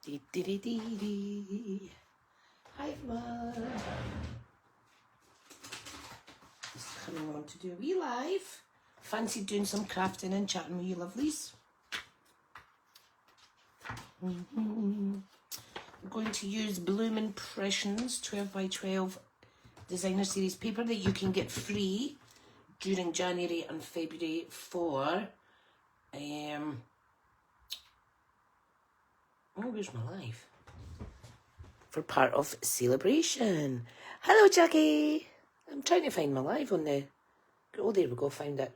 Dee dee dee dee dee. Hi everyone. Just coming on to do a wee live. Fancy doing some crafting and chatting with you lovelies. I'm going to use Bloom Impressions 12 by 12 designer series paper that you can get free during January and February for where's my live? For part of celebration. Hello, Jackie. I'm trying to find my live on there. Oh, there we go. Found it.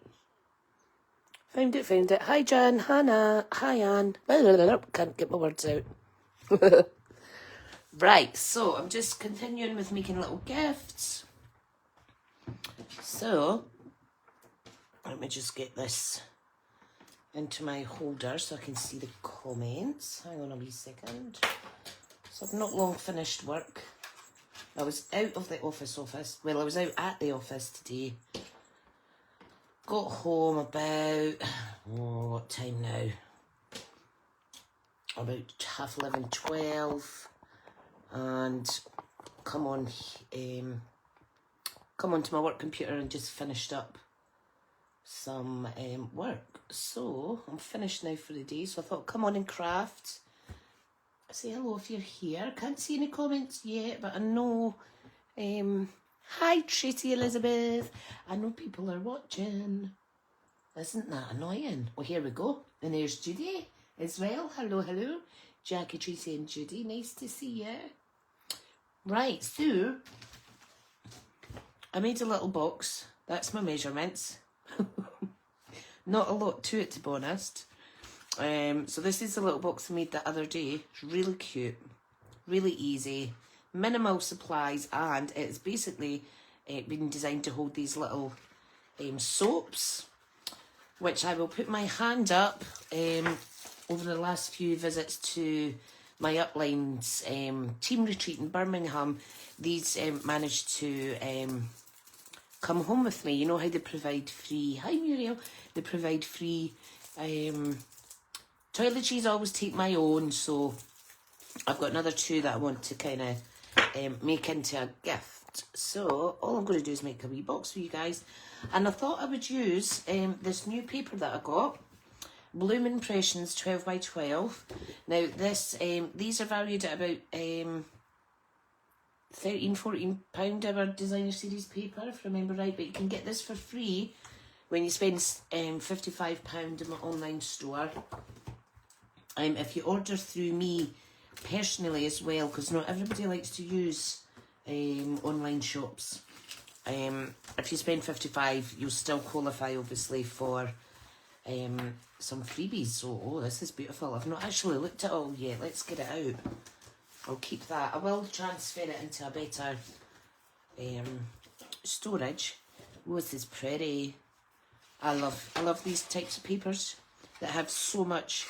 Found it. Hi, Jan. Hannah. Hi, Anne. Can't get my words out. Right, so I'm just continuing with making little gifts. So, let me just get this into my holder so I can see the comments. Hang on a wee second. So I've not long finished work. I was out of the office. Well, I was out at the office today. Got home about, what time now? About 11:30, 12. And come on to my work computer and just finished up some work. So I'm finished now for the day, so I thought come on and craft. Say hello if you're here. Can't see any comments yet, but I know hi Tracy Elizabeth, I know people are watching. Isn't that annoying? Well, here we go. And there's Judy as well. Hello Jackie, Tracy and Judy, nice to see you. Right, so I made a little box. That's my measurements. Not a lot to it, to be honest. So this is a little box I made the other day. It's really cute, really easy, minimal supplies, and it's basically been designed to hold these little soaps, which I will put my hand up over the last few visits to my uplines team retreat in Birmingham. These managed to come home with me. You know how they provide free, hi Muriel, they provide free toiletries. I always take my own, so I've got another two that I want to kind of make into a gift. So all I'm going to do is make a wee box for you guys, and I thought I would use this new paper that I got, Bloom Impressions 12 by 12. Now this these are valued at about £13-14 our designer series paper, if I remember right, but you can get this for free when you spend £55 in my online store. If you order through me personally as well, because not everybody likes to use online shops. If you spend £55, you'll still qualify obviously for some freebies. So, oh, this is beautiful. I've not actually looked at it all yet. Let's get it out. I'll keep that. I will transfer it into a better storage. Oh, this is pretty. I love these types of papers that have so much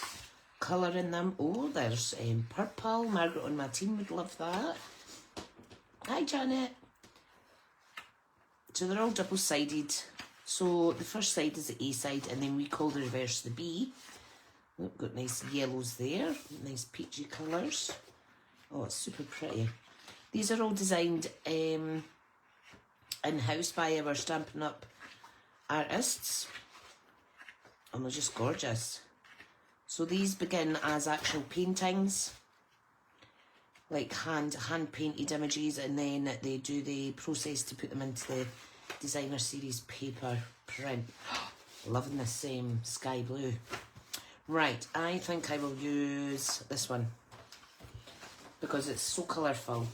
colour in them. Oh, there's purple. Margaret on my team would love that. Hi, Janet. So they're all double-sided. So the first side is the A side, and then we call the reverse the B. Oh, got nice yellows there, nice peachy colours. Oh, it's super pretty. These are all designed in-house by our Stampin' Up artists, and they're just gorgeous. So these begin as actual paintings, like hand painted images, and then they do the process to put them into the designer series paper print. Loving this sky blue. Right, I think I will use this one because it's so colourful.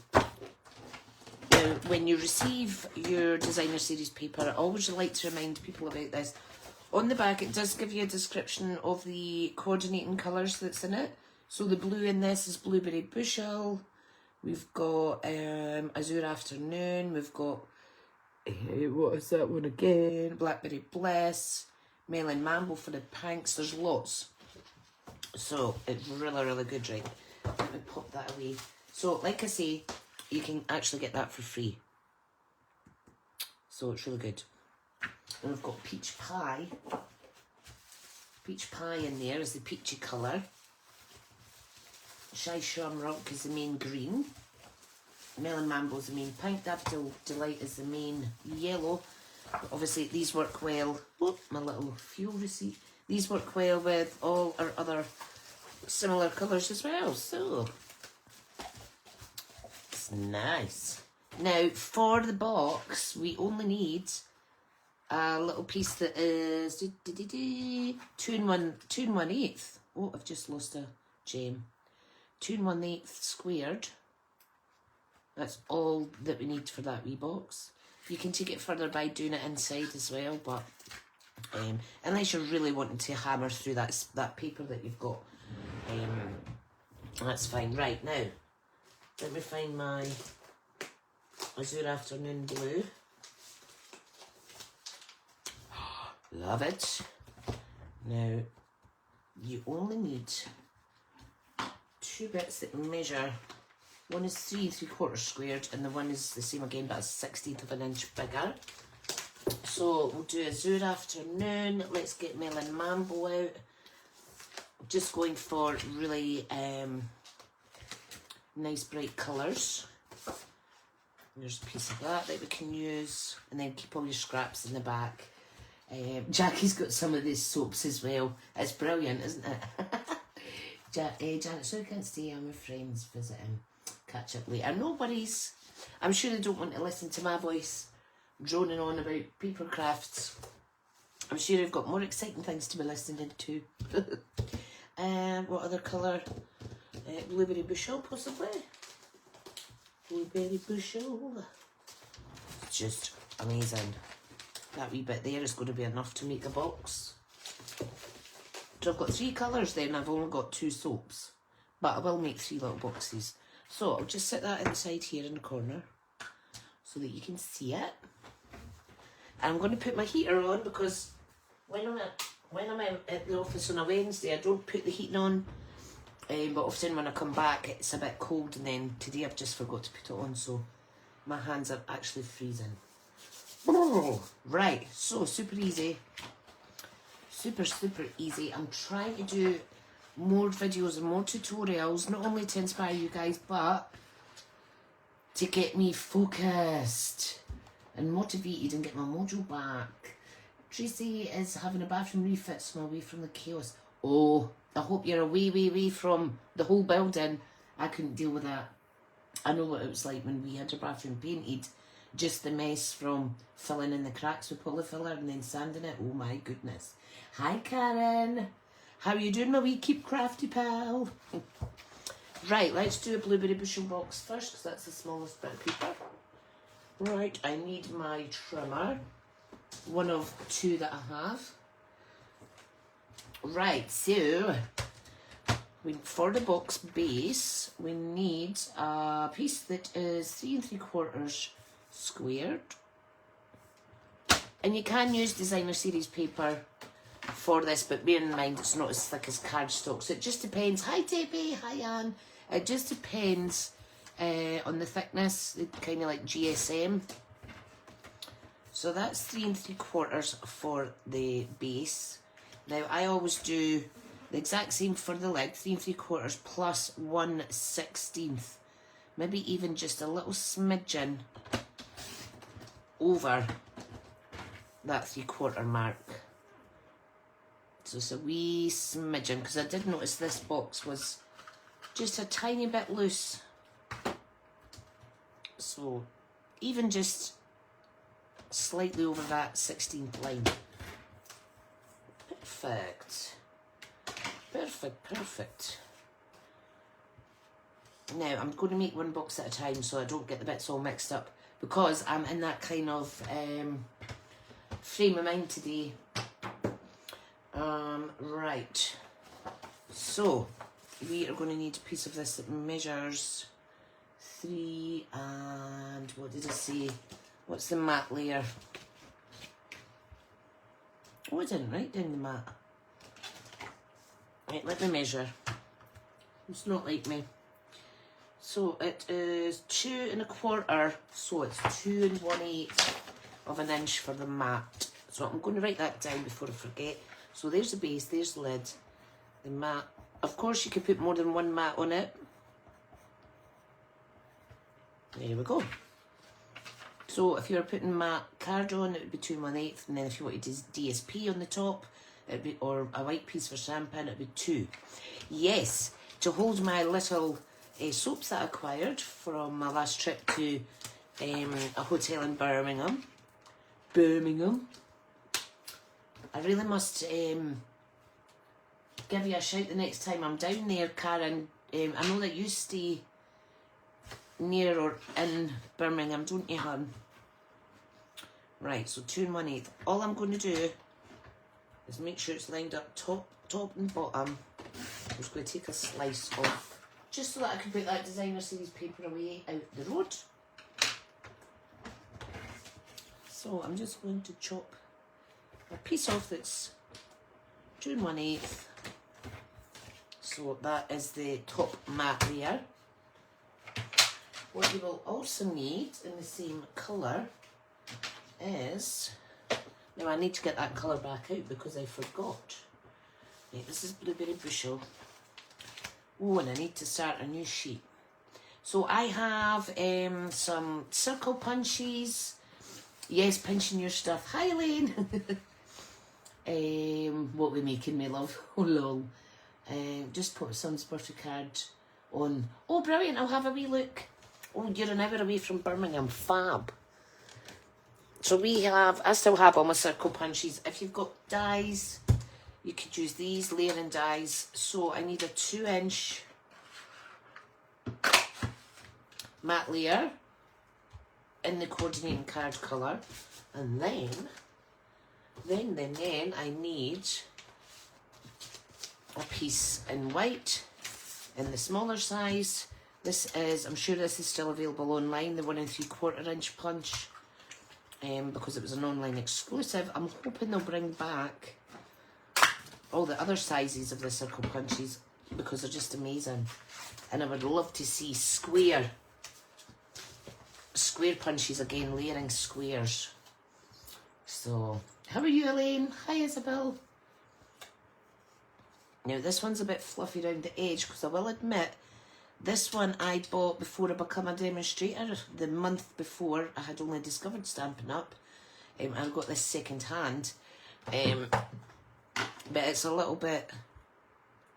Now, when you receive your designer series paper, I always like to remind people about this. On the back, it does give you a description of the coordinating colours that's in it. So the blue in this is Blueberry Bushel. We've got Azure Afternoon. We've got, what is that one again? Blackberry Bliss. Melon Mambo for the pinks. There's lots. So it's really, really good, right? Let me pop that away. So, like I say, you can actually get that for free. So it's really good. And we've got Peach Pie. Peach Pie in there is the peachy colour. Shy Shamrock is the main green. Melon Mambo is the main pink. Daffodil Delight is the main yellow. But obviously these work well. Whoop, my little fuel receipt. These work well with all our other similar colours as well. So it's nice. Now for the box, we only need a little piece that is 2 1/8. Oh, I've just lost a gem. 2 1/8 squared. That's all that we need for that wee box. You can take it further by doing it inside as well, but unless you're really wanting to hammer through that paper that you've got, that's fine. Right, now, let me find my Azure Afternoon Blue. Love it. Now, you only need 2 bits that measure. One is 3 3/4 squared, and the one is the same again, but a 1/16 of an inch bigger. So we'll do Azure Afternoon. Let's get Melon Mambo out. Just going for really nice bright colours. There's a piece of that we can use, and then keep all your scraps in the back. Jackie's got some of these soaps as well. It's brilliant, isn't it? Janet, so I can't stay. I'm with friends visiting. Catch up later. No worries. I'm sure they don't want to listen to my voice droning on about paper crafts. I'm sure I've got more exciting things to be listening to. What other colour? Blueberry Bushel, possibly. Blueberry Bushel. Just amazing. That wee bit there is going to be enough to make a box. So I've got 3 colours then. I've only got 2 soaps. But I will make 3 little boxes. So I'll just set that inside here in the corner so that you can see it. And I'm going to put my heater on because when I'm out at the office on a Wednesday, I don't put the heating on. But often when I come back, it's a bit cold, and then today I've just forgot to put it on, so my hands are actually freezing. Oh, right, so super easy. Super easy. I'm trying to do more videos and more tutorials, not only to inspire you guys, but to get me focused and motivated and get my mojo back. Tracy is having a bathroom refit, so I'm away from the chaos. Oh, I hope you're away from the whole building. I couldn't deal with that. I know what it was like when we had our bathroom painted. Just the mess from filling in the cracks with polyfiller and then sanding it. Oh my goodness. Hi Karen. How are you doing, my wee keep crafty pal? Right, let's do a Blueberry Bushel box first, because that's the smallest bit of paper. Right, I need my trimmer. One of 2 that I have. Right, so for the box base, we need a piece that is 3 3/4 squared. And you can use designer series paper for this, but bear in mind it's not as thick as cardstock, so it just depends. Hi Debbie, hi Anne. It just depends on the thickness, kind of like GSM. So that's 3 3/4 for the base. Now I always do the exact same for the lid, 3 3/4 plus 1/16, maybe even just a little smidgen over that 3/4 mark. So it's a wee smidgen, because I did notice this box was just a tiny bit loose. So even just slightly over that 16th line. Perfect. Perfect. Now I'm going to make one box at a time so I don't get the bits all mixed up, because I'm in that kind of frame of mind today. Right, so we are going to need a piece of this that measures 3 and what did I say? What's the mat layer? Oh, I didn't write down the mat. Right, let me measure. It's not like me. So it is 2 1/4, so it's 2 1/8 of an inch for the mat. So I'm going to write that down before I forget. So there's the base, there's the lid, the mat. Of course you could put more than one mat on it. There we go. So if you were putting my card on, it would be 2 1/8, and then if you wanted DSP on the top, it'd be, or a white piece for stamping, it'd be 2. Yes, to hold my little soaps that I acquired from my last trip to a hotel in Birmingham. I really must give you a shout the next time I'm down there, Karen. I know that you stay near or in Birmingham, don't you, hon? Right, so 2 1/8. All I'm going to do is make sure it's lined up top and bottom. I'm just going to take a slice off, just so that I can put that designer series paper away out the road. So I'm just going to chop a piece off that's 2 1/8. So that is the top mat layer. What you will also need in the same colour is, now I need to get that colour back out because I forgot. Right, this is Blueberry Bushel. Oh, and I need to start a new sheet. So I have some circle punches. Yes, pinching your stuff. Hi, Elaine. What we making, me love? Oh, lol. Just put some spurty card on. Oh, brilliant. I'll have a wee look. Oh, you're an hour away from Birmingham. Fab. So I still have all my circle punches. If you've got dies, you could use these layering dies. So I need a 2-inch matte layer in the coordinating card colour. And then I need a piece in white in the smaller size. This is, I'm sure this is still available online, the 1 3/4 inch punch, because it was an online exclusive. I'm hoping they'll bring back all the other sizes of the circle punches because they're just amazing. And I would love to see square punches again, layering squares. So, how are you, Elaine? Hi, Isabel. Now, this one's a bit fluffy around the edge because I will admit, this one I bought before I became a demonstrator. The month before, I had only discovered Stampin'Up. I got this second hand. But it's a little bit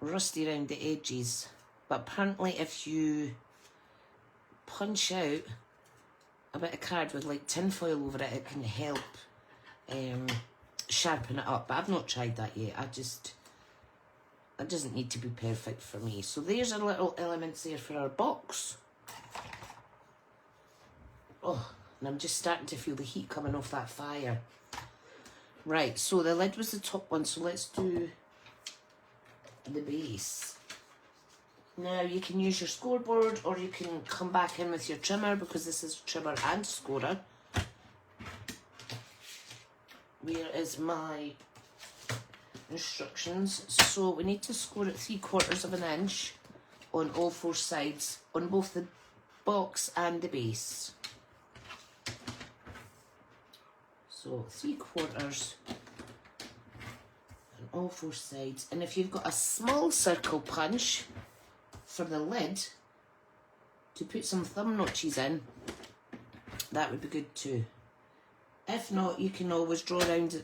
rusty around the edges. But apparently if you punch out a bit of card with like tin foil over it, it can help sharpen it up. But I've not tried that yet. It doesn't need to be perfect for me. So there's our little elements there for our box. Oh, and I'm just starting to feel the heat coming off that fire. Right, so the lid was the top one, so let's do the base. Now you can use your scoreboard or you can come back in with your trimmer because this is trimmer and scorer. Where is my instructions? So we need to score it 3/4 inch on all 4 sides, on both the box and the base. So 3/4 on all 4 sides. And if you've got a small circle punch for the lid to put some thumb notches in, that would be good too. If not, you can always draw around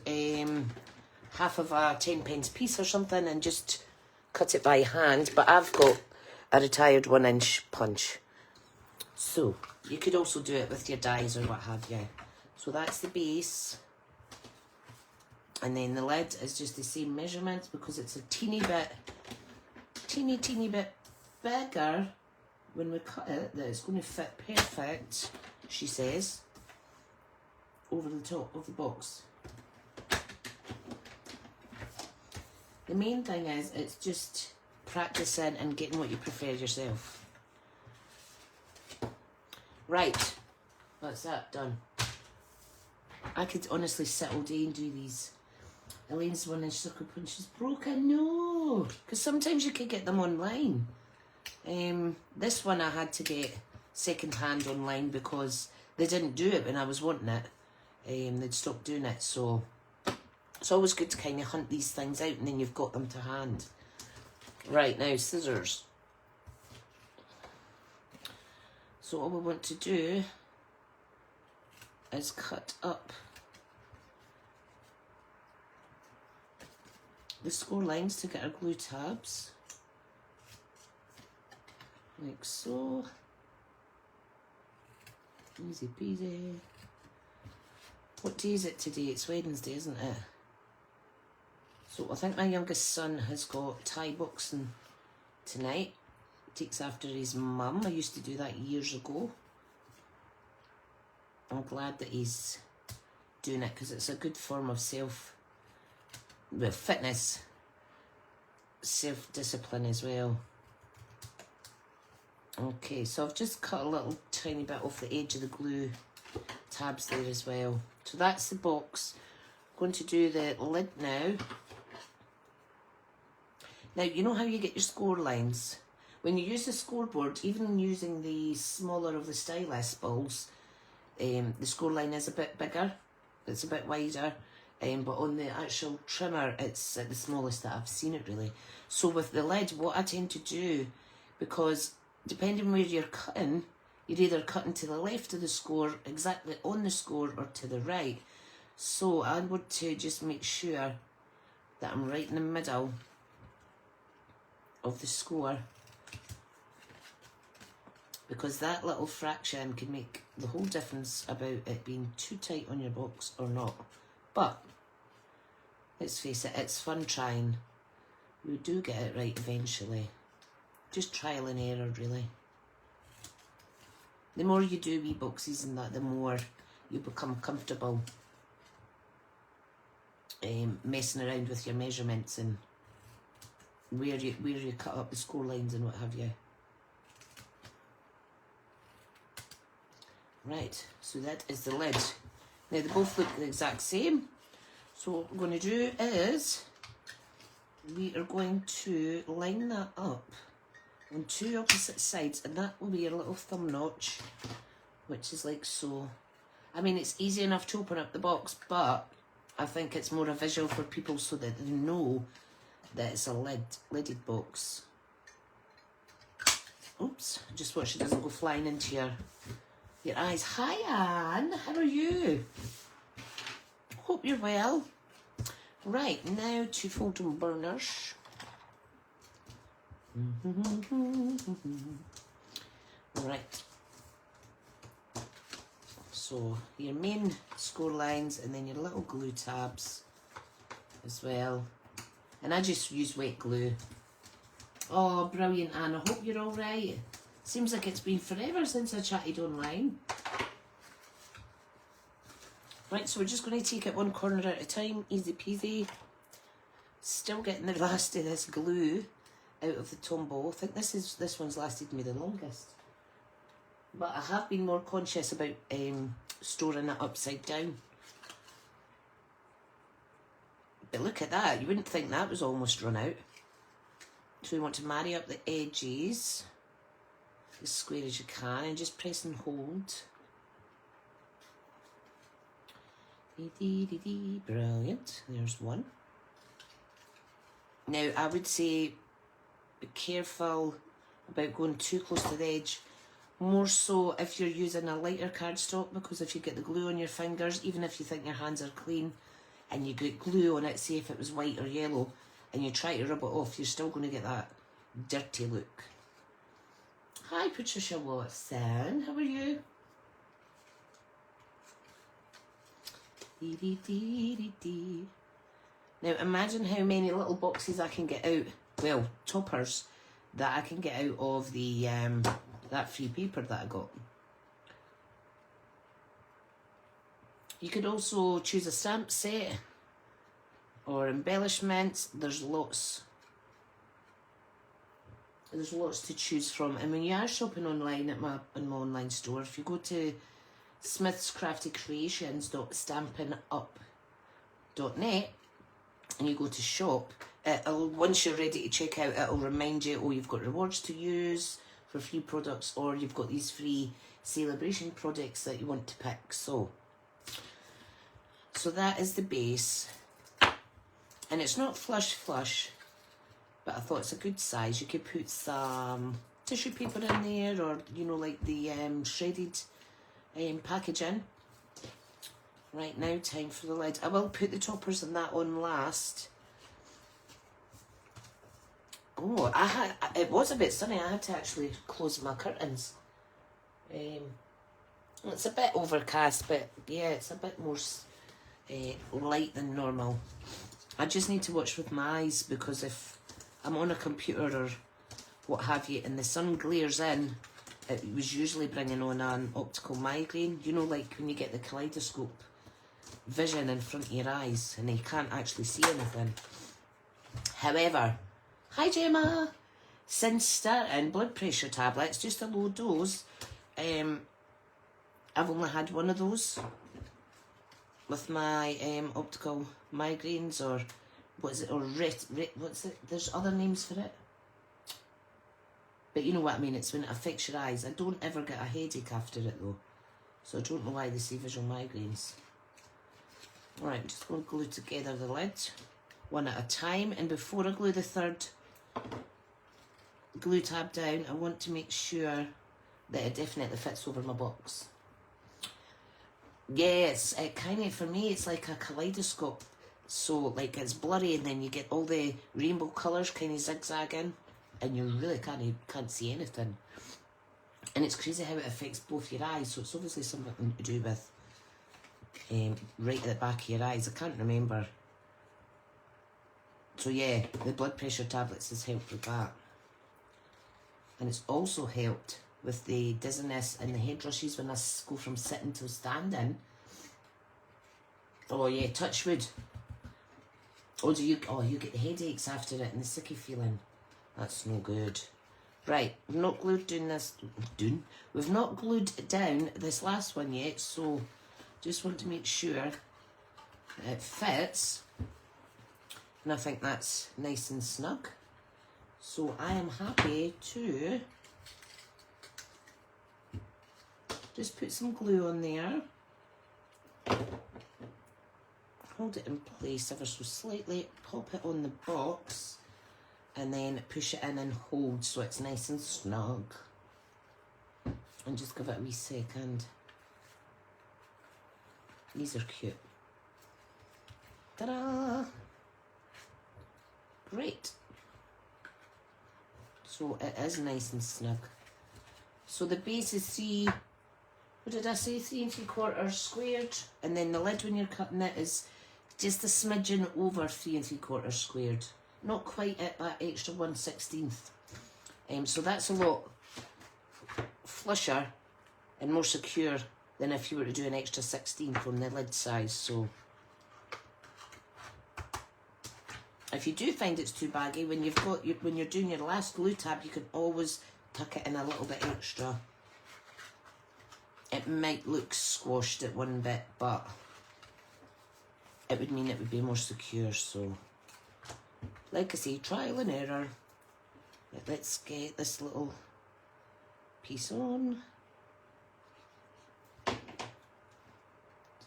half of a 10-pence piece or something and just cut it by hand. But I've got a retired 1-inch punch. So you could also do it with your dies or what have you. So that's the base. And then the lid is just the same measurement because it's a teeny bit bigger when we cut it, that it's going to fit perfect, she says, over the top of the box. The main thing is, it's just practicing and getting what you prefer yourself. Right, that's that done. I could honestly sit all day and do these. Elaine's 1-inch circle punch is broken. No, because sometimes you could get them online. This one I had to get second hand online because they didn't do it when I was wanting it. They'd stopped doing it, so it's always good to kind of hunt these things out and then you've got them to hand. Right, now scissors. So all we want to do is cut up the score lines to get our glue tabs, like so. Easy peasy. What day is it today? It's Wednesday, isn't it? So I think my youngest son has got Thai boxing tonight. Takes after his mum. I used to do that years ago. I'm glad that he's doing it because it's a good form of fitness, self-discipline as well. Okay, so I've just cut a little tiny bit off the edge of the glue tabs there as well. So that's the box. I'm going to do the lid now. Now, you know how you get your score lines? When you use the scoreboard, even using the smaller of the stylus balls, the score line is a bit bigger. It's a bit wider. But on the actual trimmer, it's at the smallest that I've seen it really. So with the lid, what I tend to do, because depending where you're cutting, you're either cutting to the left of the score, exactly on the score, or to the right. So I want to just make sure that I'm right in the middle of the score, because that little fraction can make the whole difference about it being too tight on your box or not. But let's face it, it's fun trying. You do get it right eventually. Just trial and error, really. The more you do wee boxes and that, the more you become comfortable messing around with your measurements and where you cut up the score lines and what have you. Right, so that is the lid. Now they both look the exact same. So what we're going to do is we are going to line that up on two opposite sides, and that will be your little thumb notch, which is like so. I mean, it's easy enough to open up the box, but I think it's more a visual for people so that they know that it's a lidded box. Oops, just watch it doesn't go flying into your eyes. Hi Anne, how are you? Hope you're well. Right, now to folding burners. Right. So your main score lines and then your little glue tabs as well. And I just use wet glue. Oh, brilliant, Anne. I hope you're all right. Seems like it's been forever since I chatted online. Right, so we're just going to take it one corner at a time, easy peasy. Still getting the last of this glue out of the tombow. I think this one's lasted me the longest. But I have been more conscious about storing it upside down. But look at that, you wouldn't think that was almost run out. So we want to marry up the edges as square as you can and just press and hold. Brilliant, there's one. Now I would say be careful about going too close to the edge. More so if you're using a lighter cardstock, because if you get the glue on your fingers, even if you think your hands are clean and you get glue on it, say if it was white or yellow, and you try to rub it off, you're still going to get that dirty look. Hi Tricia Watson, how are you? Now imagine how many little boxes I can get out, well, toppers, that I can get out of the that free paper that I got. You could also choose a stamp set or embellishments. There's lots to choose from. And when you are shopping online in my online store, if you go to smithscraftycreations.stampin'up.net and you go to shop, once you're ready to check out, it'll remind you, oh, you've got rewards to use for free products, or you've got these free celebration products that you want to pick. So that is the base, and it's not flush, but I thought it's a good size. You could put some tissue paper in there, or, you know, like the shredded packaging. Right, now time for the lid. I will put the toppers and that on last. Oh, it was a bit sunny. I had to actually close my curtains. It's a bit overcast, but yeah, it's a bit more light than normal. I just need to watch with my eyes, because if I'm on a computer or what have you and the sun glares in, it was usually bringing on an optical migraine. You know, like when you get the kaleidoscope vision in front of your eyes and you can't actually see anything. However, hi Gemma, since starting blood pressure tablets, just a low dose, I've only had one of those with my optical migraines, or what is it, or what's it, there's other names for it, but you know what I mean. It's when it affects your eyes. I don't ever get a headache after it though, so I don't know why they say visual migraines. Right, I'm just going to glue together the lid one at a time, and before I glue the third glue tab down, I want to make sure that it definitely fits over my box. Yes, it kind of, for me, it's like a kaleidoscope. So, like, it's blurry, and then you get all the rainbow colours kind of zigzagging, and you really can't see anything. And it's crazy how it affects both your eyes, so it's obviously something to do with right at the back of your eyes. I can't remember. So yeah, the blood pressure tablets has helped with that. And it's also helped with the dizziness and the head rushes when I go from sitting to standing. Oh yeah, touch wood. Oh, you get the headaches after it and the sicky feeling. That's no good. Right, we've not glued down this. We've not glued down this last one yet, so just want to make sure it fits. And I think that's nice and snug. So I am happy to just put some glue on there. Hold it in place ever so slightly, pop it on the box, and then push it in and hold so it's nice and snug. And just give it a wee second. These are cute. Ta-da! Great. So it is nice and snug. So the base is 3, what did I say, 3 3/4 squared, and then the lid when you're cutting it is just a smidgen over 3 3/4 squared. Not quite at that extra 1/16. So that's a lot flusher and more secure than if you were to do an extra 16th on the lid size. So if you do find it's too baggy, when you're doing your last glue tab, you can always tuck it in a little bit extra. It might look squashed at one bit, but it would mean it would be more secure. So, like I say, trial and error. Let's get this little piece on. So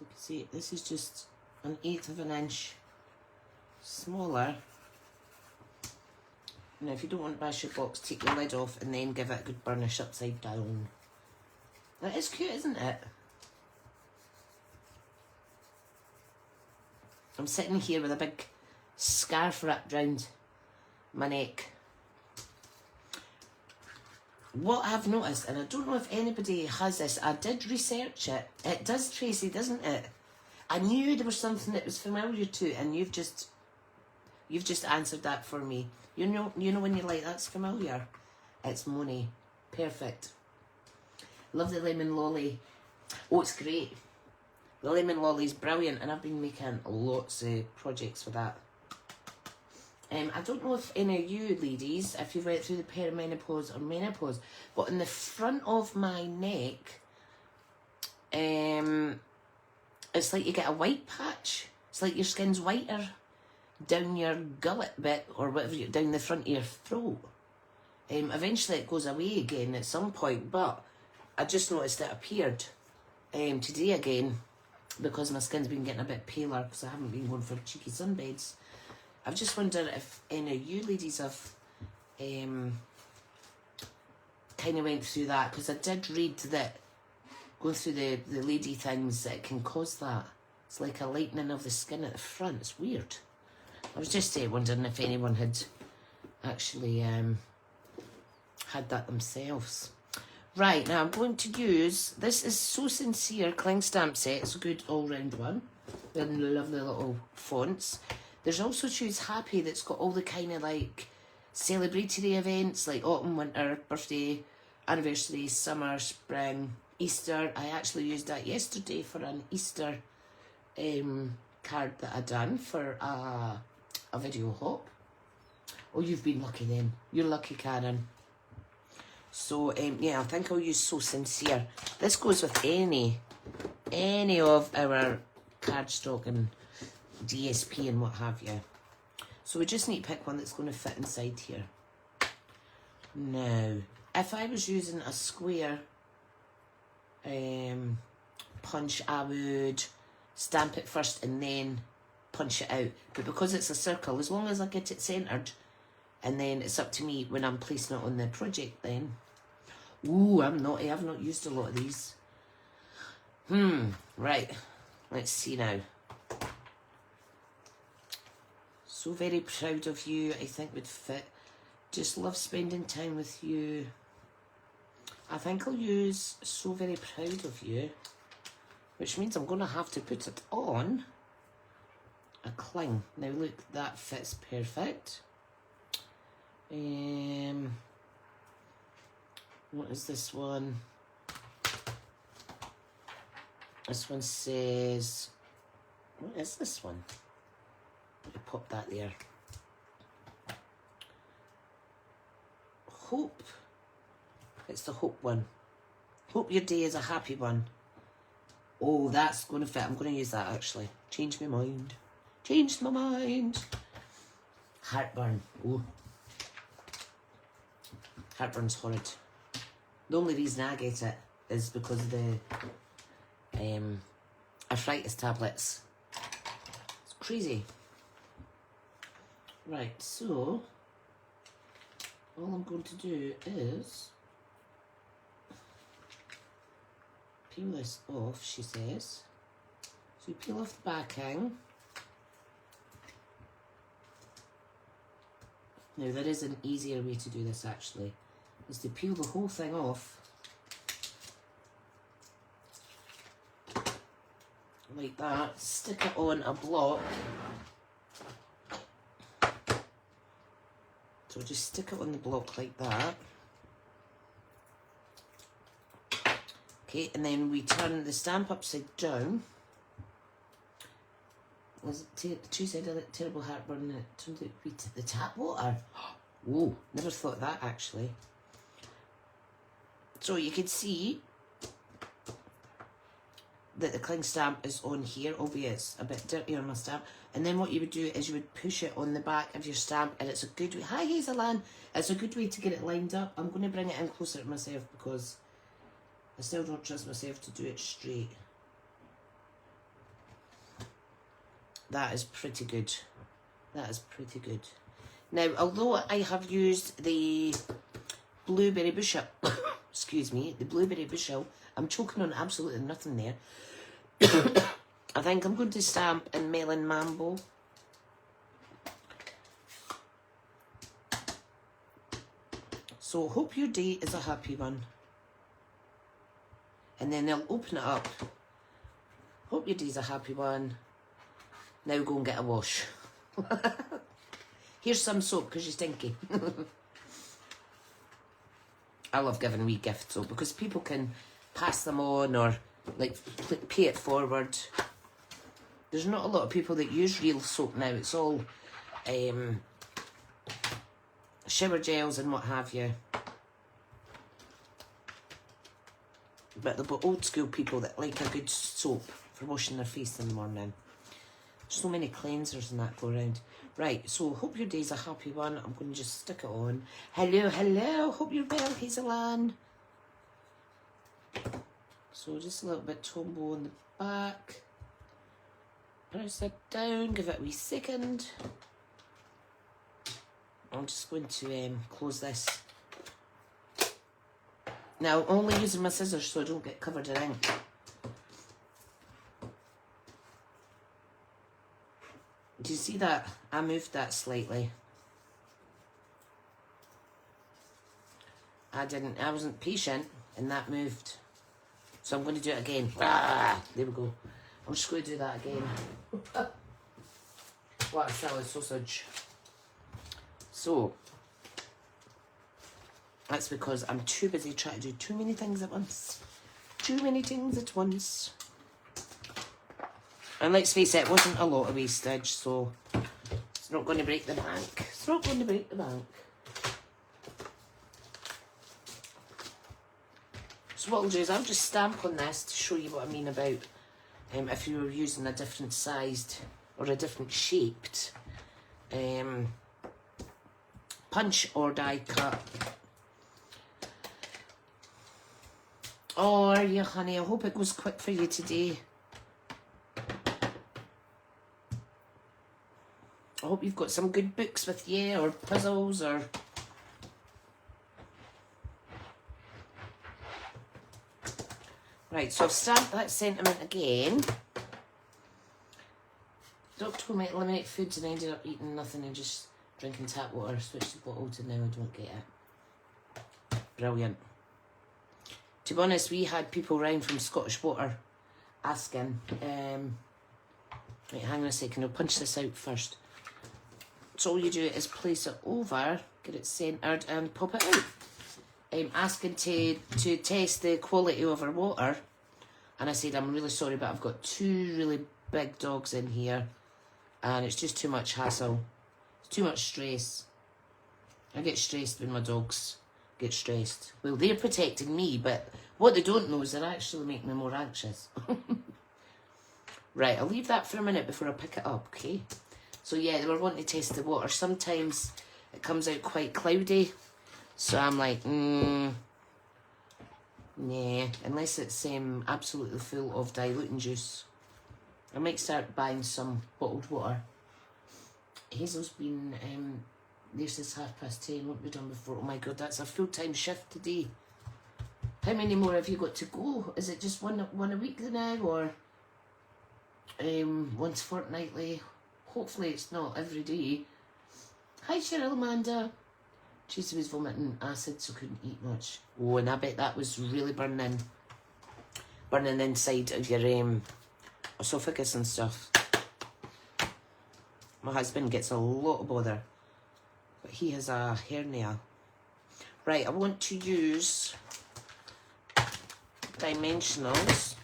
you can see this is just 1/8 of an inch smaller. Now if you don't want to bash your box, take the lid off and then give it a good burnish upside down. That is cute, isn't it? I'm sitting here with a big scarf wrapped round my neck. What I've noticed, and I don't know if anybody has this, I did research it. It does, Tracy, doesn't it? I knew there was something that was familiar to it, and you've just answered that for me. You know when you're like, that's familiar. It's Monet. Perfect. Love the lemon lolly. Oh, it's great. The lemon lolly is brilliant, and I've been making lots of projects for that. I don't know if any of you ladies, if you went through the perimenopause or menopause, but in the front of my neck, it's like you get a white patch. It's like your skin's whiter down your gullet bit, or whatever, down the front of your throat. Eventually it goes away again at some point, but I just noticed it appeared today again, because my skin's been getting a bit paler because I haven't been going for cheeky sunbeds. I've just wondered if any of you ladies have kind of went through that, because I did read that going through the lady things, that it can cause that. It's like a lightening of the skin at the front. It's weird. I was just wondering if anyone had actually had that themselves. Right, now I'm going to use, this is So Sincere Cling Stamp Set. It's a good all-round one. And lovely little fonts. There's also Choose Happy that's got all the kind of like celebratory events like autumn, winter, birthday, anniversary, summer, spring, Easter. I actually used that yesterday for an Easter card that I done for a video hop. Oh, you've been lucky then. You're lucky, Karen. So, yeah, I think I'll use So Sincere. This goes with any of our cardstock and DSP and what have you. So we just need to pick one that's going to fit inside here. Now, if I was using a square punch, I would stamp it first and then punch it out. But because it's a circle, as long as I get it centred, and then it's up to me when I'm placing it on the project then. Ooh, I'm naughty. I've not used a lot of these. Right. Let's see now. So very proud of you, I think would fit. Just love spending time with you. I think I'll use So Very Proud of You, which means I'm going to have to put it on a cling. Now look, that fits perfect. What is this one? This one says, what is this one? Let me pop that there. Hope. It's the hope one. Hope your day is a happy one. Oh, that's going to fit. I'm going to use that actually. Changed my mind. Changed my mind. Heartburn. Oh. Heartburn's horrid. The only reason I get it is because of the arthritis tablets. It's crazy. Right, so all I'm going to do is peel this off, she says. So you peel off the backing. Now there is an easier way to do this actually, is to peel the whole thing off like that, stick it on a block. So just stick it on the block like that. Okay, and then we turn the stamp upside down. Was it Tuesday had a terrible heartburn and it turned out to be the tap water? Whoa, never thought of that actually. So you can see that the cling stamp is on here, albeit it's a bit dirty on my stamp. And then what you would do is you would push it on the back of your stamp, and it's a good way. Hi Hazel-Ann. It's a good way to get it lined up. I'm going to bring it in closer to myself because I still don't trust myself to do it straight. That is pretty good. That is pretty good. Now, although I have used the blueberry bushel, excuse me, the blueberry bushel, I'm choking on absolutely nothing there. I think I'm going to stamp in Melon Mambo. So, hope your day is a happy one. And then they'll open it up. Hope your day's a happy one. Now go and get a wash. Here's some soap because you're stinky. I love giving wee gifts though, because people can pass them on or like pay it forward. There's not a lot of people that use real soap now. It's all shower gels and what have you. But the old school people that like a good soap for washing their face in the morning. So many cleansers and that go around. Right, so hope your day's a happy one. I'm going to just stick it on. Hello, hello. Hope you're well, Hazel-Ann. So just a little bit Tombow on the back. Press it down. Give it a wee second. I'm just going to close this. Now, I'm only using my scissors so I don't get covered in ink. Do you see that? I moved that slightly. I wasn't patient, and that moved. So I'm going to do it again. Ah, there we go. I'm just going to do that again. What a silly sausage. So, that's because I'm too busy trying to do too many things at once. Too many things at once. And let's face it wasn't a lot of wastage, so it's not going to break the bank. It's not going to break the bank. So what I'll do is I'll just stamp on this to show you what I mean about if you were using a different sized or a different shaped punch or die cut. Oh, yeah, honey, I hope it goes quick for you today. I hope you've got some good books with you, or puzzles, or... Right, so I've stamped that sentiment again. Doctor told me to eliminate foods and I ended up eating nothing and just drinking tap water. Switched the bottle to now I don't get it. Brilliant. To be honest, we had people round from Scottish Water asking... Right, hang on a second, I'll punch this out first. So all you do is place it over, get it centred and pop it out. Asking to test the quality of our water. And I said, I'm really sorry, but I've got 2 really big dogs in here. And it's just too much hassle. It's too much stress. I get stressed when my dogs get stressed. Well, they're protecting me, but what they don't know is they're actually making me more anxious. Right, I'll leave that for a minute before I pick it up, okay? So yeah, they were wanting to test the water. Sometimes it comes out quite cloudy. So I'm like, nah, unless it's absolutely full of diluting juice. I might start buying some bottled water. Hazel's been, there since 10:30, won't be done before. Oh my God, that's a full-time shift today. How many more have you got to go? Is it just one a week now, or once fortnightly? Hopefully it's not every day. Hi Cheryl Amanda. Tricia was vomiting acid, so couldn't eat much. Oh, and I bet that was really burning inside of your esophagus and stuff. My husband gets a lot of bother, but he has a hernia. Right, I want to use dimensionals,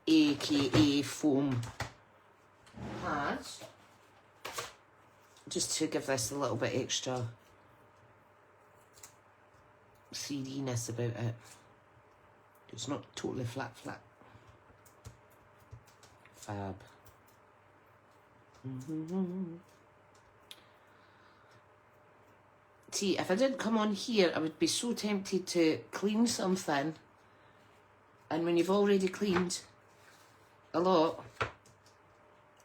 aka foam pads, just to give this a little bit extra 3D-ness about it. It's not totally flat. Fab. See, if I didn't come on here, I would be so tempted to clean something. And when you've already cleaned a lot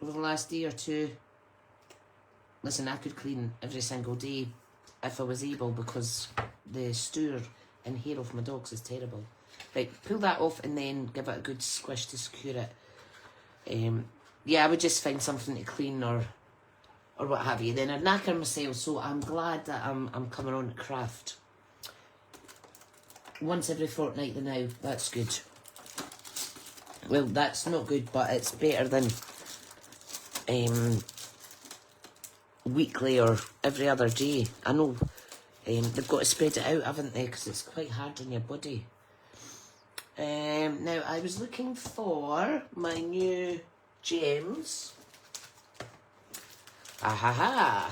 over the last day or two, listen, I could clean every single day if I was able, because the stool and hair of my dogs is terrible. Right, pull that off and then give it a good squish to secure it. Yeah, I would just find something to clean or what have you. Then I'd knacker myself, so I'm glad that I'm coming on to craft. Once every fortnight now, that's good. Well, that's not good, but it's better than weekly or every other day. I know they've got to spread it out, haven't they? Because it's quite hard on your body. Now, I was looking for my new gems. Ahaha.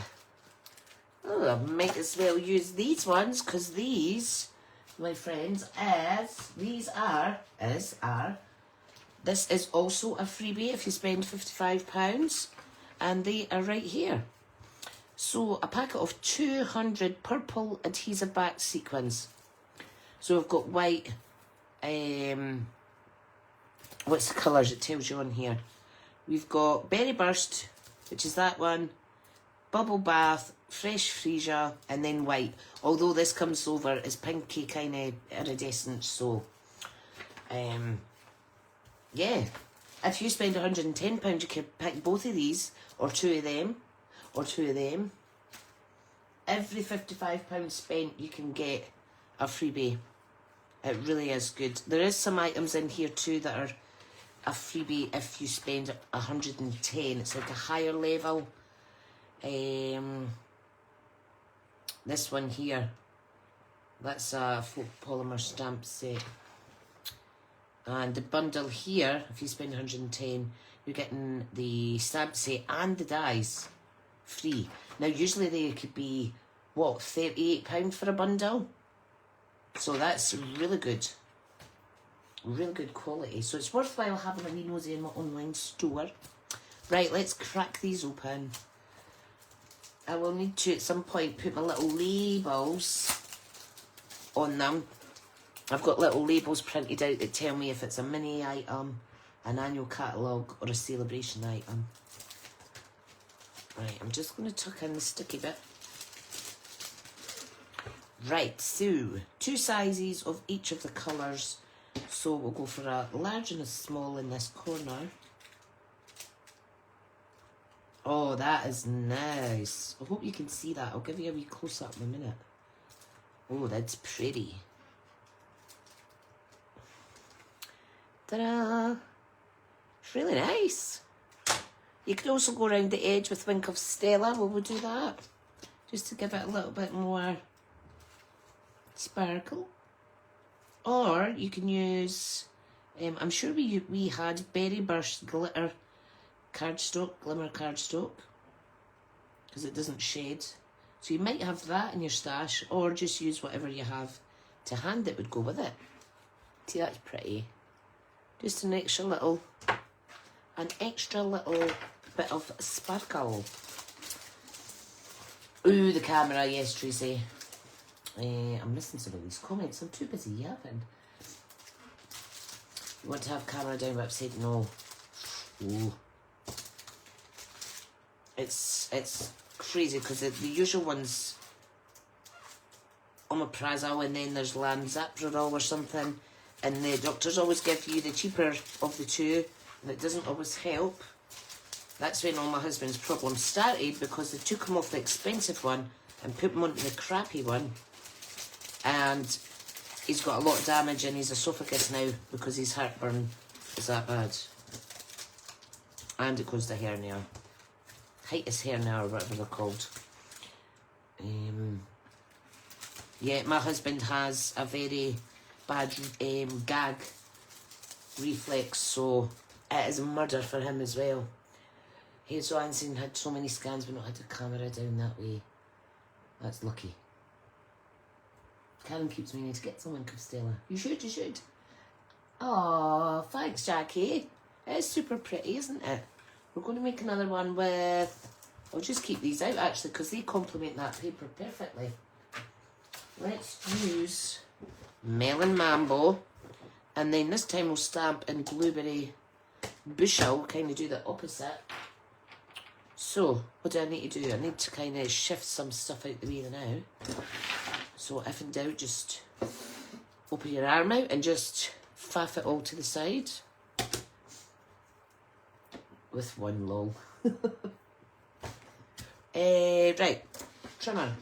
Oh, I might as well use these ones, because these, my friends, this is also a freebie if you spend £55, and they are right here. So a packet of 200 purple adhesive back sequins. So we've got white, what's the colours it tells you on here? We've got Berry Burst, which is that one, Bubble Bath, fresh freesia, and then white. Although this comes over as pinky kind of iridescent, so yeah. If you spend £110, you could pick both of these, or two of them, or two of them. Every £55 spent, you can get a freebie. It really is good. There is some items in here too that are a freebie if you spend 110. It's like a higher level. This one here, that's a folk polymer stamp set. And the bundle here, if you spend 110, you're getting the stamp set and the dies free. Now, usually they could be, what, £38 for a bundle? So that's really good. Really good quality. So it's worthwhile having a wee nosy in my online store. Right, let's crack these open. I will need to, at some point, put my little labels on them. I've got little labels printed out that tell me if it's a mini item, an annual catalogue, or a celebration item. Right, I'm just going to tuck in the sticky bit. Right, so 2 sizes of each of the colours. So we'll go for a large and a small in this corner. Oh, that is nice. I hope you can see that. I'll give you a wee close-up in a minute. Oh, that's pretty. Ta-da! It's really nice. You could also go around the edge with Wink of Stella. Will we do that? Just to give it a little bit more sparkle. Or you can use, I'm sure we had Berry Burst glitter cardstock, glimmer cardstock, because it doesn't shed. So you might have that in your stash, or just use whatever you have to hand that would go with it. See, that's pretty. Just an extra little bit of sparkle. Ooh, the camera, yes, Tracy. I'm missing some of these comments. I'm too busy yapping. You want to have camera down, but I've said no. Ooh. It's crazy because the usual ones, omeprazole, and then there's Lanzaprazole or something, and the doctors always give you the cheaper of the two, and it doesn't always help. That's when all my husband's problems started, because they took him off the expensive one and put him onto the crappy one, and he's got a lot of damage in his esophagus now because his heartburn is that bad, and it caused a hernia. Hiatus hernia, or whatever they're called. Yeah, my husband has a very bad gag reflex, so it is murder for him as well. Hazel Anson had so many scans but not had the camera down that way. That's lucky. Karen keeps meaning to get someone, Costello. You should. Oh, thanks, Jackie. It's super pretty, isn't it? We're going to make another one with... I'll just keep these out, actually, because they complement that paper perfectly. Let's use Melon Mambo. And then this time we'll stamp in Blueberry Bushel, kind of do the opposite. So, what do I need to do? I need to kind of shift some stuff out the way now. So, if in doubt, just open your arm out and just faff it all to the side. With one lol. Right, trimmer.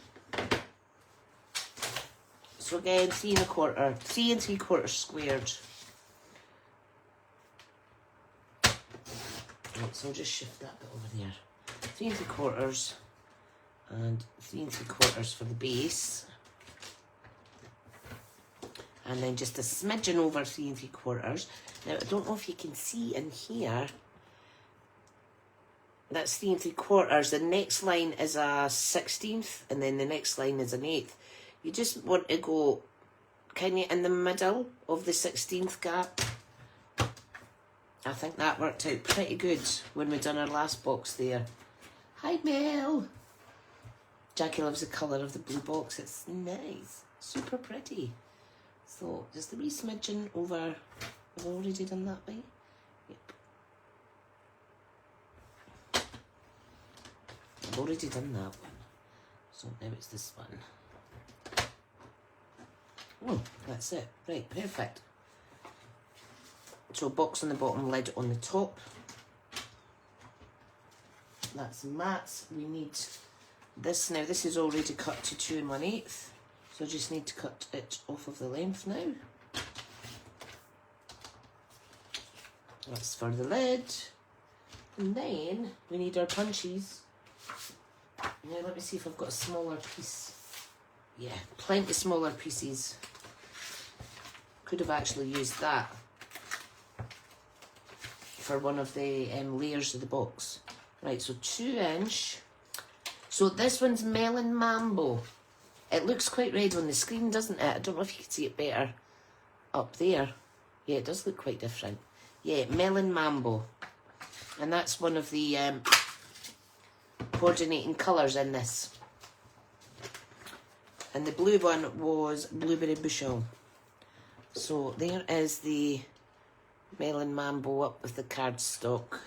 So again, 3 3¾ squared. Right, so I'll just shift that bit over there. 3 3/4 and 3 3/4 for the base. And then just a smidgen over 3 3/4. Now, I don't know if you can see in here, that's 3 3/4. The next line is a 16th, and then the next line is an 1/8. You just want to go kind of in the middle of the 16th gap. I think that worked out pretty good when we done our last box there. Hi, Mel. Jackie loves the colour of the blue box. It's nice. Super pretty. So, just a wee smidgen over. I've already done that way. Yep. I've already done that one. So now it's this one. Oh, that's it. Right, perfect. So box on the bottom, lid on the top. That's the mats. We need this now. This is already cut to 2 1/8. So I just need to cut it off of the length now. That's for the lid. And then we need our punches. Now let me see if I've got a smaller piece. Yeah, plenty smaller pieces. Could have actually used that for one of the layers of the box. Right, so 2 inch. So this one's Melon Mambo. It looks quite red on the screen, doesn't it? I don't know if you can see it better up there. Yeah, it does look quite different. Yeah, Melon Mambo. And that's one of the coordinating colours in this. And the blue one was Blueberry Bushel. So there is the Melon Mambo up with the cardstock.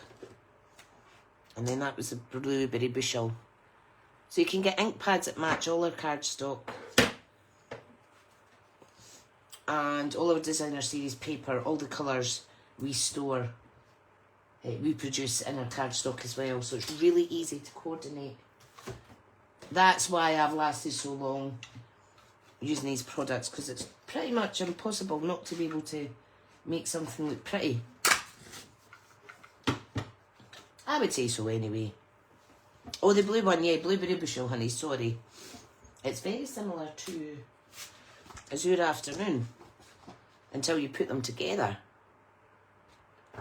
And then that was the Blueberry Bushel. So you can get ink pads that match all our cardstock. And all our designer series paper, all the colours we store, we produce in our cardstock as well. So it's really easy to coordinate. That's why I've lasted so long using these products, because it's pretty much impossible not to be able to make something look pretty. I would say so anyway. Oh, the blue one, yeah, Blueberry Bushel, honey, sorry. It's very similar to Azure Afternoon until you put them together.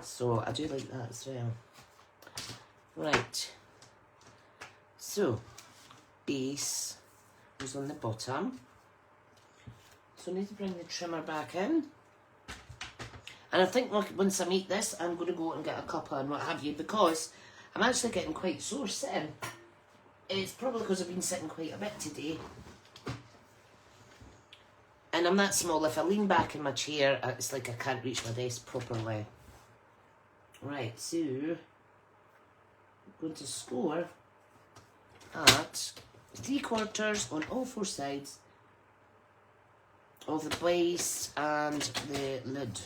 So I do like that as well. Right. So, base goes on the bottom. So I need to bring the trimmer back in. And I think once I make this, I'm going to go out and get a cuppa and what have you, because I'm actually getting quite sore sitting. It's probably because I've been sitting quite a bit today. And I'm that small, if I lean back in my chair, it's like I can't reach my desk properly. Right, so I'm going to score at 3/4 on all 4 sides of the base and the lid.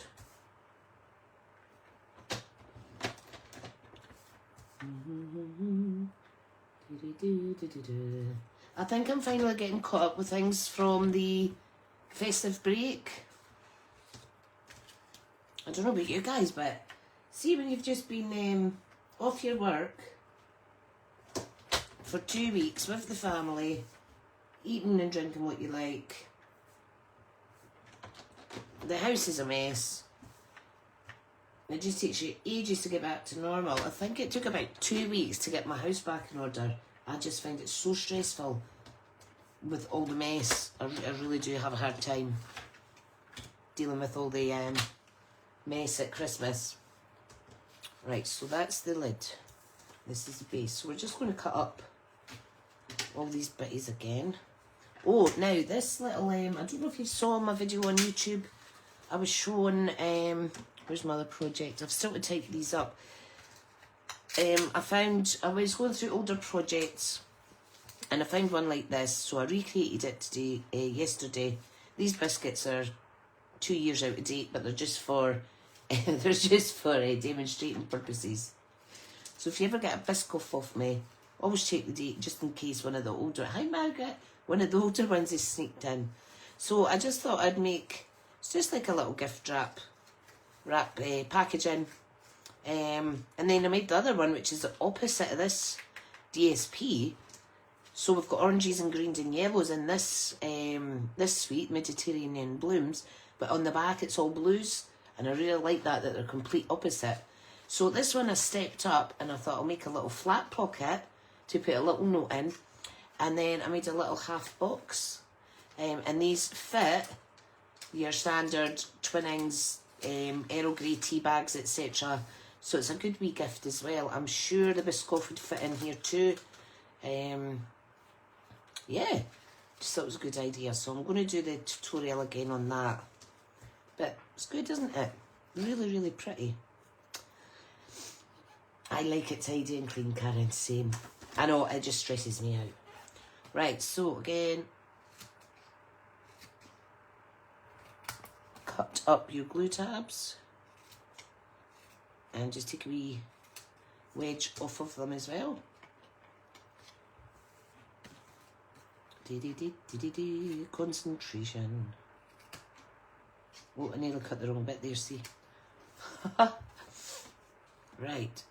I think I'm finally getting caught up with things from the festive break. I don't know about you guys, but see when you've just been off your work for 2 weeks with the family, eating and drinking what you like. The house is a mess. It just takes you ages to get back to normal. I think it took about 2 weeks to get my house back in order. I just find it so stressful with all the mess. I really do have a hard time dealing with all the mess at Christmas. Right, so that's the lid. This is the base. So we're just going to cut up all these bitties again. Oh, now this little, I don't know if you saw my video on YouTube. I was showing, where's my other project? I've still to type these up. I was going through older projects and I found one like this. So I recreated it today, yesterday. These biscuits are 2 years out of date, but they're just for, demonstrating purposes. So if you ever get a biscuit off me, always check the date just in case one of the older, hi Margaret, one of the older ones is sneaked in. So I just thought I'd make, it's just like a little gift wrap packaging. And then I made the other one, which is the opposite of this DSP. So we've got oranges and greens and yellows in this this sweet Mediterranean blooms, but on the back it's all blues, and I really like that they're complete opposite. So this one I stepped up and I thought I'll make a little flat pocket to put a little note in, and then I made a little half box, and these fit your standard Twinings Earl Grey tea bags, etc. So it's a good wee gift as well. I'm sure the biscoff would fit in here too. Yeah, just thought it was a good idea. So I'm going to do the tutorial again on that. But it's good, isn't it? Really, really pretty. I like it tidy and clean, Karen. Same. I know, it just stresses me out. Right, so again, cut up your glue tabs and just take a wee wedge off of them as well. Concentration. Oh, I nearly cut the wrong bit there, see. Right,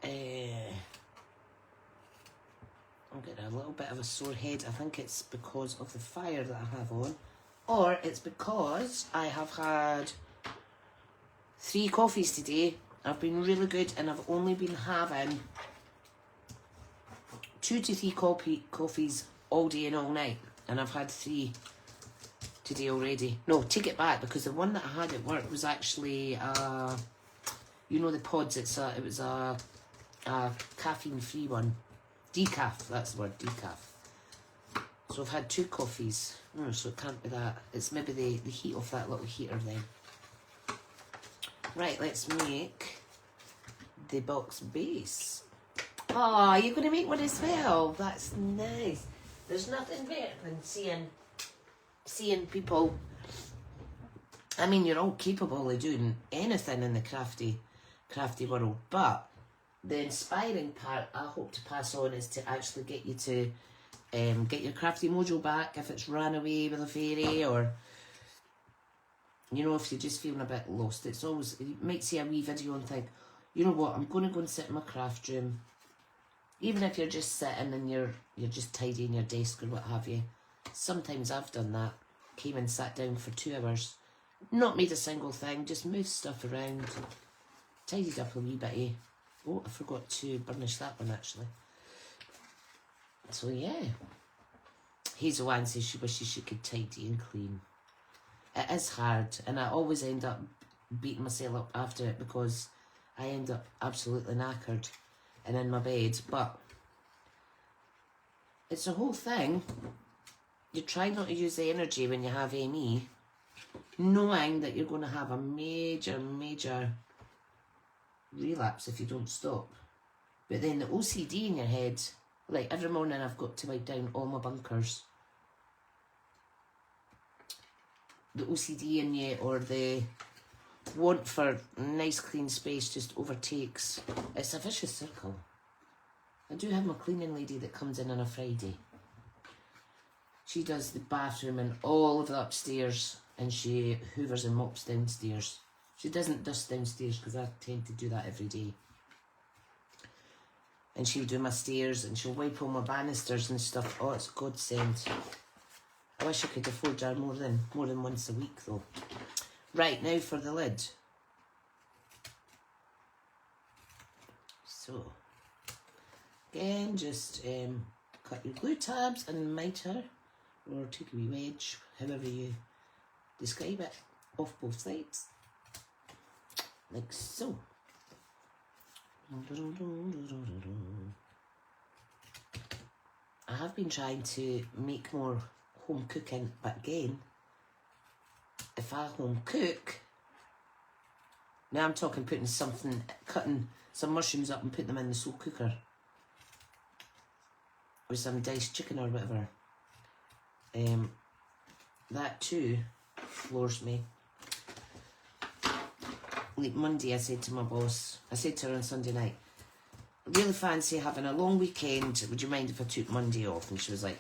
I'm getting a little bit of a sore head. I think it's because of the fire that I have on, or it's because I have had 3 coffees today. I've been really good, and I've only been having 2 to 3 coffees all day and all night, and I've had 3 today already. No, take it back, because the one that I had at work was actually you know the pods. It was a caffeine-free one. Decaf, that's the word, decaf. So I've had 2 coffees. Oh, so it can't be that. It's maybe the heat of that little heater then. Right, let's make the box base. Oh, you're going to make one as well? That's nice. There's nothing better than seeing people. I mean, you're all capable of doing anything in the crafty world, but the inspiring part I hope to pass on is to actually get you to get your crafty mojo back if it's ran away with a fairy, or you know, if you're just feeling a bit lost. It's always, you might see a wee video and think, you know what, I'm going to go and sit in my craft room. Even if you're just sitting and you're just tidying your desk or what have you. Sometimes I've done that. Came and sat down for 2 hours. Not made a single thing, just moved stuff around. Tidied up a wee bit. Oh, I forgot to burnish that one actually. So yeah. Hazel Ann says she wishes she could tidy and clean. It is hard, and I always end up beating myself up after it because I end up absolutely knackered and in my bed. But it's a whole thing. You try not to use the energy when you have ME, knowing that you're going to have a major relapse if you don't stop. But then the OCD in your head, like every morning I've got to wipe down all my bunkers. The OCD in you, or the want for nice clean space, just overtakes. It's a vicious circle. I do have my cleaning lady that comes in on a Friday. She does the bathroom and all of the upstairs, and she hoovers and mops downstairs. She doesn't dust downstairs because I tend to do that every day. And she'll do my stairs, and she'll wipe all my banisters and stuff. Oh, it's a godsend. I wish I could afford her more than once a week though. Right, now for the lid. So, again, just cut your glue tabs and miter, or take a wee wedge, however you describe it, off both sides. Like so. I have been trying to make more home cooking, but again, if I home cook, now I'm talking putting something, cutting some mushrooms up and putting them in the slow cooker with some diced chicken or whatever. That too floors me. Like Monday, I said to my boss, I said to her on Sunday night, I really fancy having a long weekend, would you mind if I took Monday off? And she was like,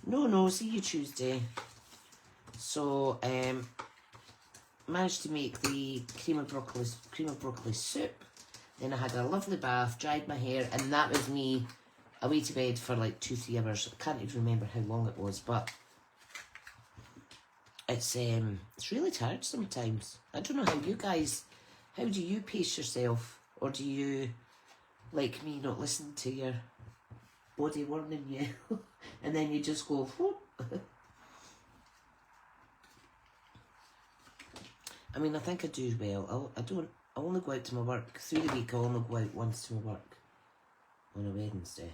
no, see you Tuesday. So, managed to make the cream of broccoli soup. Then I had a lovely bath, dried my hair, and that was me away to bed for like 2-3 hours. I can't even remember how long it was, but it's really tired sometimes. I don't know how you guys, how do you pace yourself? Or do you, like me, not listen to your body warning you and then you just go, whoop. I mean, I think I do well. I only go out to my work through the week. I only go out once to my work on a Wednesday,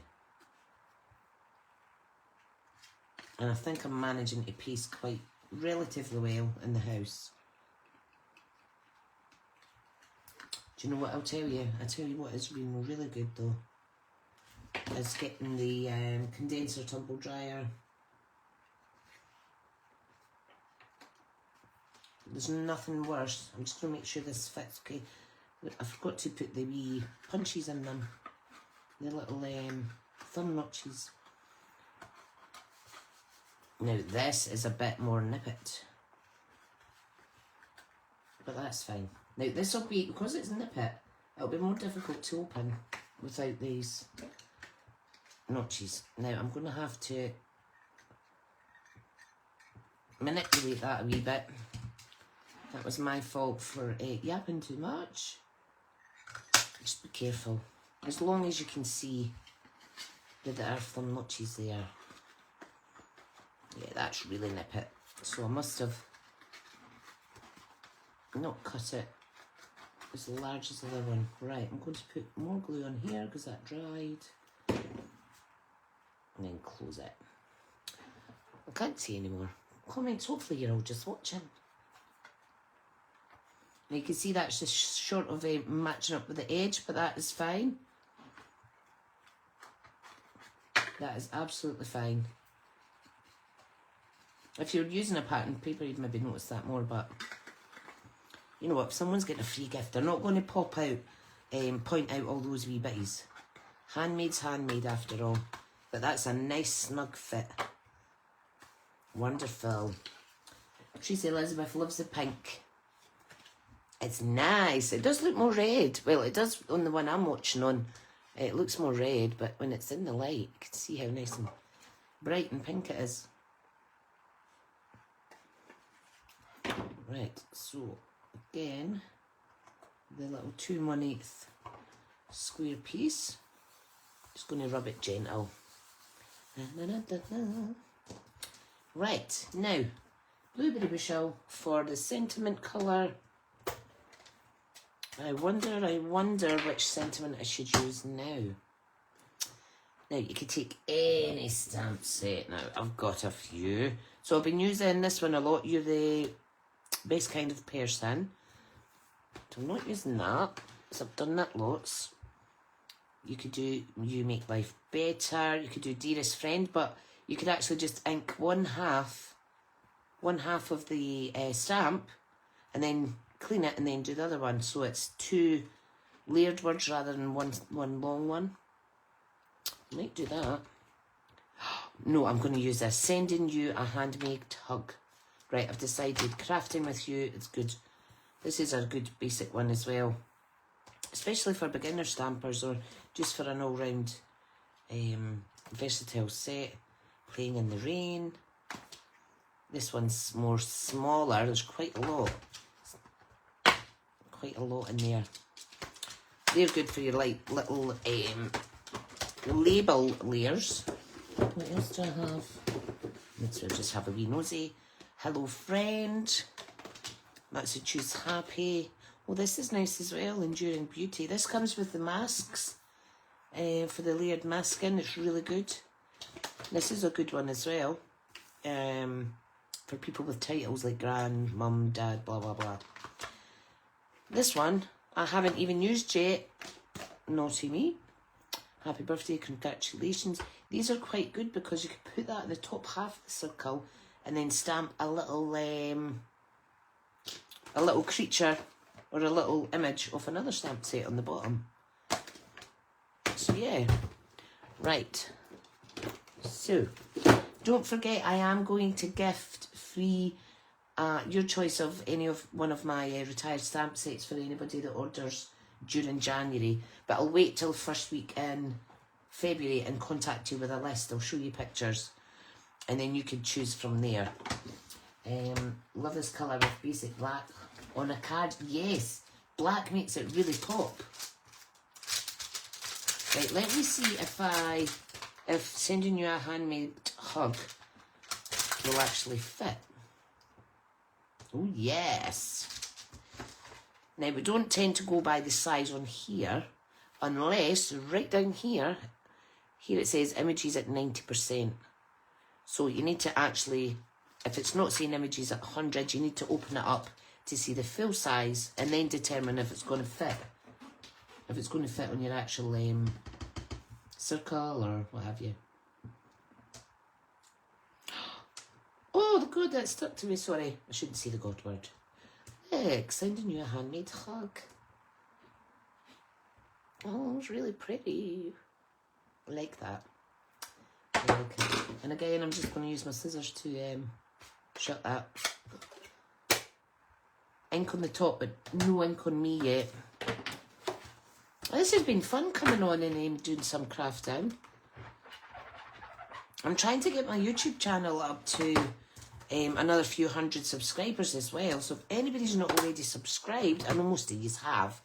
and I think I'm managing to pace quite relatively well in the house. Do you know what I'll tell you? I tell you what has been really good though, is getting the condenser tumble dryer There's nothing worse. I'm just going to make sure this fits okay. I forgot to put the wee punches in them. The little thumb notches. Now this is a bit more nippet. But that's fine. Now this will be, because it's nippet, it'll be more difficult to open without these notches. Now I'm going to have to manipulate that a wee bit. That was my fault for yapping too much. Just be careful. As long as you can see that there are thumb notches there. Yeah, that's really nippet. So I must have not cut it as large as the other one. Right, I'm going to put more glue on here because that dried. And then close it. I can't see anymore. Comments, hopefully you're all just watching. Now you can see that's just short of matching up with the edge, but that is fine. That is absolutely fine. If you're using a pattern paper, you'd maybe notice that more, but you know what, if someone's getting a free gift, they're not going to pop out, point out all those wee bitties. Handmade's handmade after all. But that's a nice snug fit. Wonderful. Tricia Elizabeth loves the pink. It's nice. It does look more red. Well, it does on the one I'm watching on. It looks more red, but when it's in the light, you can see how nice and bright and pink it is. Right, so again, the little 2/1/8 square piece. Just going to rub it gentle. Right, now, blueberry bushel for the sentiment colour. I wonder which sentiment I should use now. Now, you could take any stamp set. Now, I've got a few. So I've been using this one a lot. You're the best kind of person. So I'm not using that, because I've done that lots. You could do You Make Life Better. You could do Dearest Friend, but you could actually just ink one half of the stamp, and then clean it, and then do the other one. So it's 2 layered words rather than one long one. I might do that. No, I'm going to use this. Sending you a handmade hug. Right, I've decided crafting with you, it's good. This is a good basic one as well. Especially for beginner stampers or just for an all-round versatile set. Playing in the Rain. This one's more smaller. There's quite a lot. Quite a lot in there. They're good for your like little label layers. What else do I have? Let's just have a wee nosy. Hello Friend. That's a Choose Happy. Well, this is nice as well. Enduring Beauty. This comes with the masks. For the layered masking. It's really good. This is a good one as well. For people with titles like Gran, Mum, Dad, blah, blah, blah. This one, I haven't even used yet. Naughty me. Happy birthday, congratulations. These are quite good because you can put that in the top half of the circle and then stamp a little creature or a little image of another stamp set on the bottom. So yeah. Right. So, don't forget I am going to gift free your choice of one of my retired stamp sets for anybody that orders during January. But I'll wait till the first week in February and contact you with a list. I'll show you pictures and then you can choose from there. Love this colour with basic black on a card. Yes, black makes it really pop. Right, let me see if Sending You a Handmade Hug will actually fit. Oh yes. Now we don't tend to go by the size on here unless right down here it says images at 90%. So you need to actually, if it's not saying images at 100, you need to open it up to see the full size and then determine if it's going to fit. If it's going to fit on your actual circle or what have you. Oh, the God, that stuck to me. Sorry, I shouldn't say the God word. look, sending you a handmade hug. Oh, it's really pretty. I like that. I like it. And again, I'm just going to use my scissors to shut that. Ink on the top, but no ink on me yet. This has been fun coming on and doing some crafting. I'm trying to get my YouTube channel up to another few hundred subscribers as well. So if anybody's not already subscribed, I know most of you have,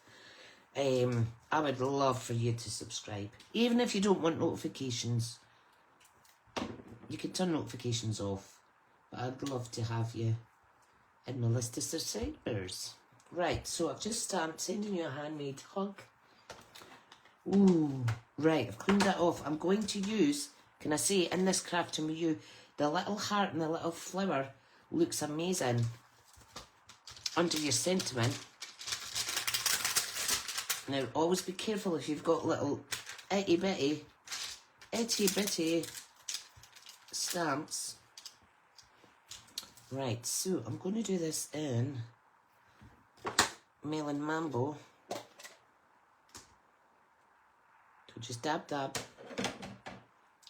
I would love for you to subscribe. Even if you don't want notifications, you can turn notifications off. But I'd love to have you in my list of subscribers. Right, so I've just stamped sending you a handmade hug. Ooh, right, I've cleaned that off. I'm going to use, can I say, in this crafting with you, the little heart and the little flower looks amazing under your sentiment. Now, always be careful if you've got little itty bitty stamps. Right, so I'm going to do this in Melon Mambo. So just dab.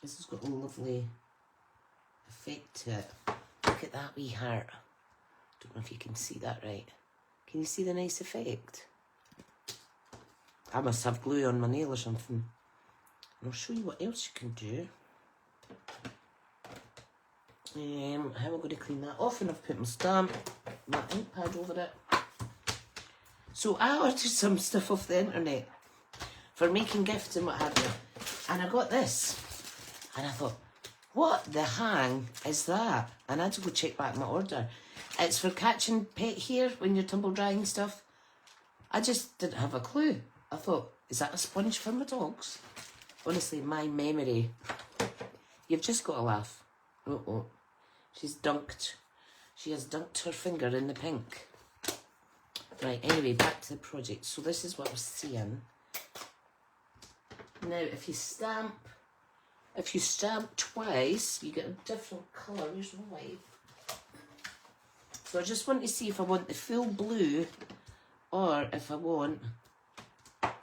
This has got a lovely effect to it. Look at that wee heart. Don't know if you can see that right. Can you see the nice effect? I must have glue on my nail or something. And I'll show you what else you can do. How am I going to clean that off? And I've put my stamp, my ink pad over it. So I ordered some stuff off the internet for making gifts and what have you. And I got this. And I thought, what the hang is that? And I had to go check back my order. It's for catching pet hair when you're tumble drying stuff. I just didn't have a clue. I thought, is that a sponge for my dogs? Honestly, my memory. You've just got to laugh. Uh-oh. She's dunked. She has dunked her finger in the pink. Right, anyway, back to the project. So this is what I was seeing. Now, if you stamp twice, you get a different colour. Where's my white? So I just want to see if I want the full blue or if I want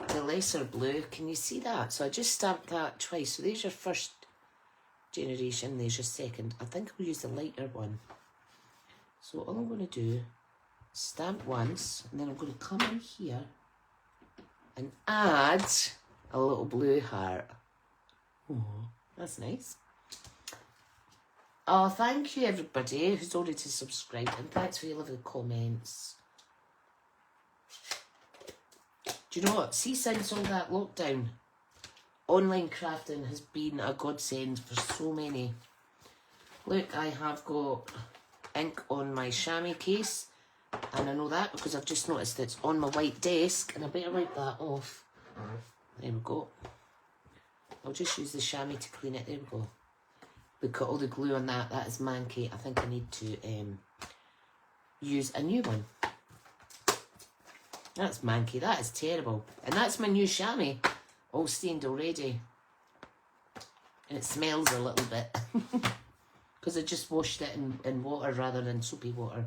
the lesser blue. Can you see that? So I just stamped that twice. So there's your first generation, there's your second. I think I'll use the lighter one. So all I'm going to do, stamp once, and then I'm going to come in here and add a little blue heart. Oh, that's nice. Oh, thank you everybody who's already subscribed, and thanks for your lovely comments. Do you know what? See, since all that lockdown, online crafting has been a godsend for so many. Look, I have got ink on my chamois case, and I know that because I've just noticed it's on my white desk, and I better wipe that off. There we go. I'll just use the chamois to clean it. There we go. Look at all the glue on that. That is manky. I think I need to use a new one. That's manky. That is terrible. And that's my new chamois. All stained already. And it smells a little bit. Because I just washed it in water rather than soapy water.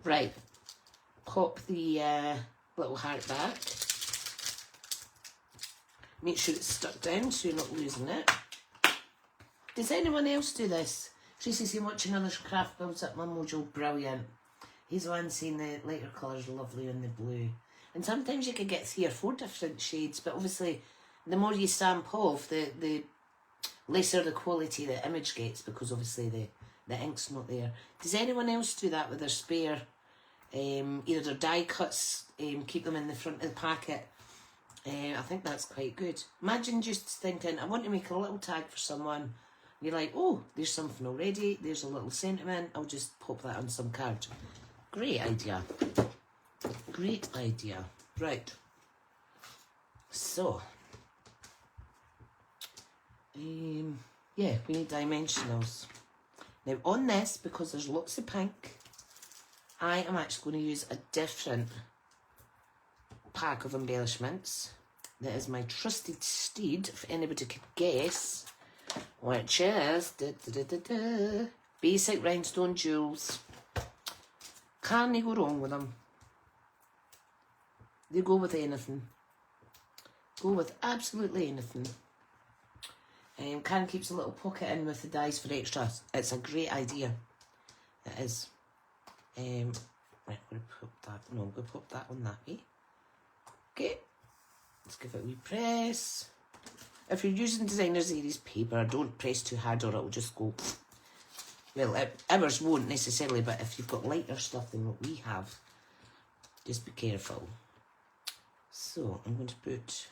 Right. Pop the little heart back. Make sure it's stuck down so you're not losing it. Does anyone else do this? Tricia's been watching others craft builds up my mojo. Brilliant. He's the one saying the lighter colours are lovely on the blue. And sometimes you can get 3 or 4 different shades, but obviously the more you stamp off, the lesser the quality the image gets, because obviously the ink's not there. Does anyone else do that with their spare, either their die cuts, keep them in the front of the packet? I think that's quite good. Imagine just thinking, I want to make a little tag for someone. You're like, oh, there's something already. There's a little sentiment. I'll just pop that on some card. Great idea. Great idea. Right. So. Yeah, we need dimensionals. Now on this, because there's lots of pink, I am actually going to use a different pack of embellishments. That is my trusted steed, if anybody could guess, which is basic rhinestone jewels. Can't go wrong with them. They go with anything. Go with absolutely anything. Karen keeps a little pocket in with the dies for extras. It's a great idea. It is. Right, I'm going to pop that. No, I'm going to pop that on that way. Okay. Let's give it a wee press. If you're using Designer Series paper, don't press too hard or it'll just go. Well, ours won't necessarily, but if you've got lighter stuff than what we have, just be careful. So I'm going to put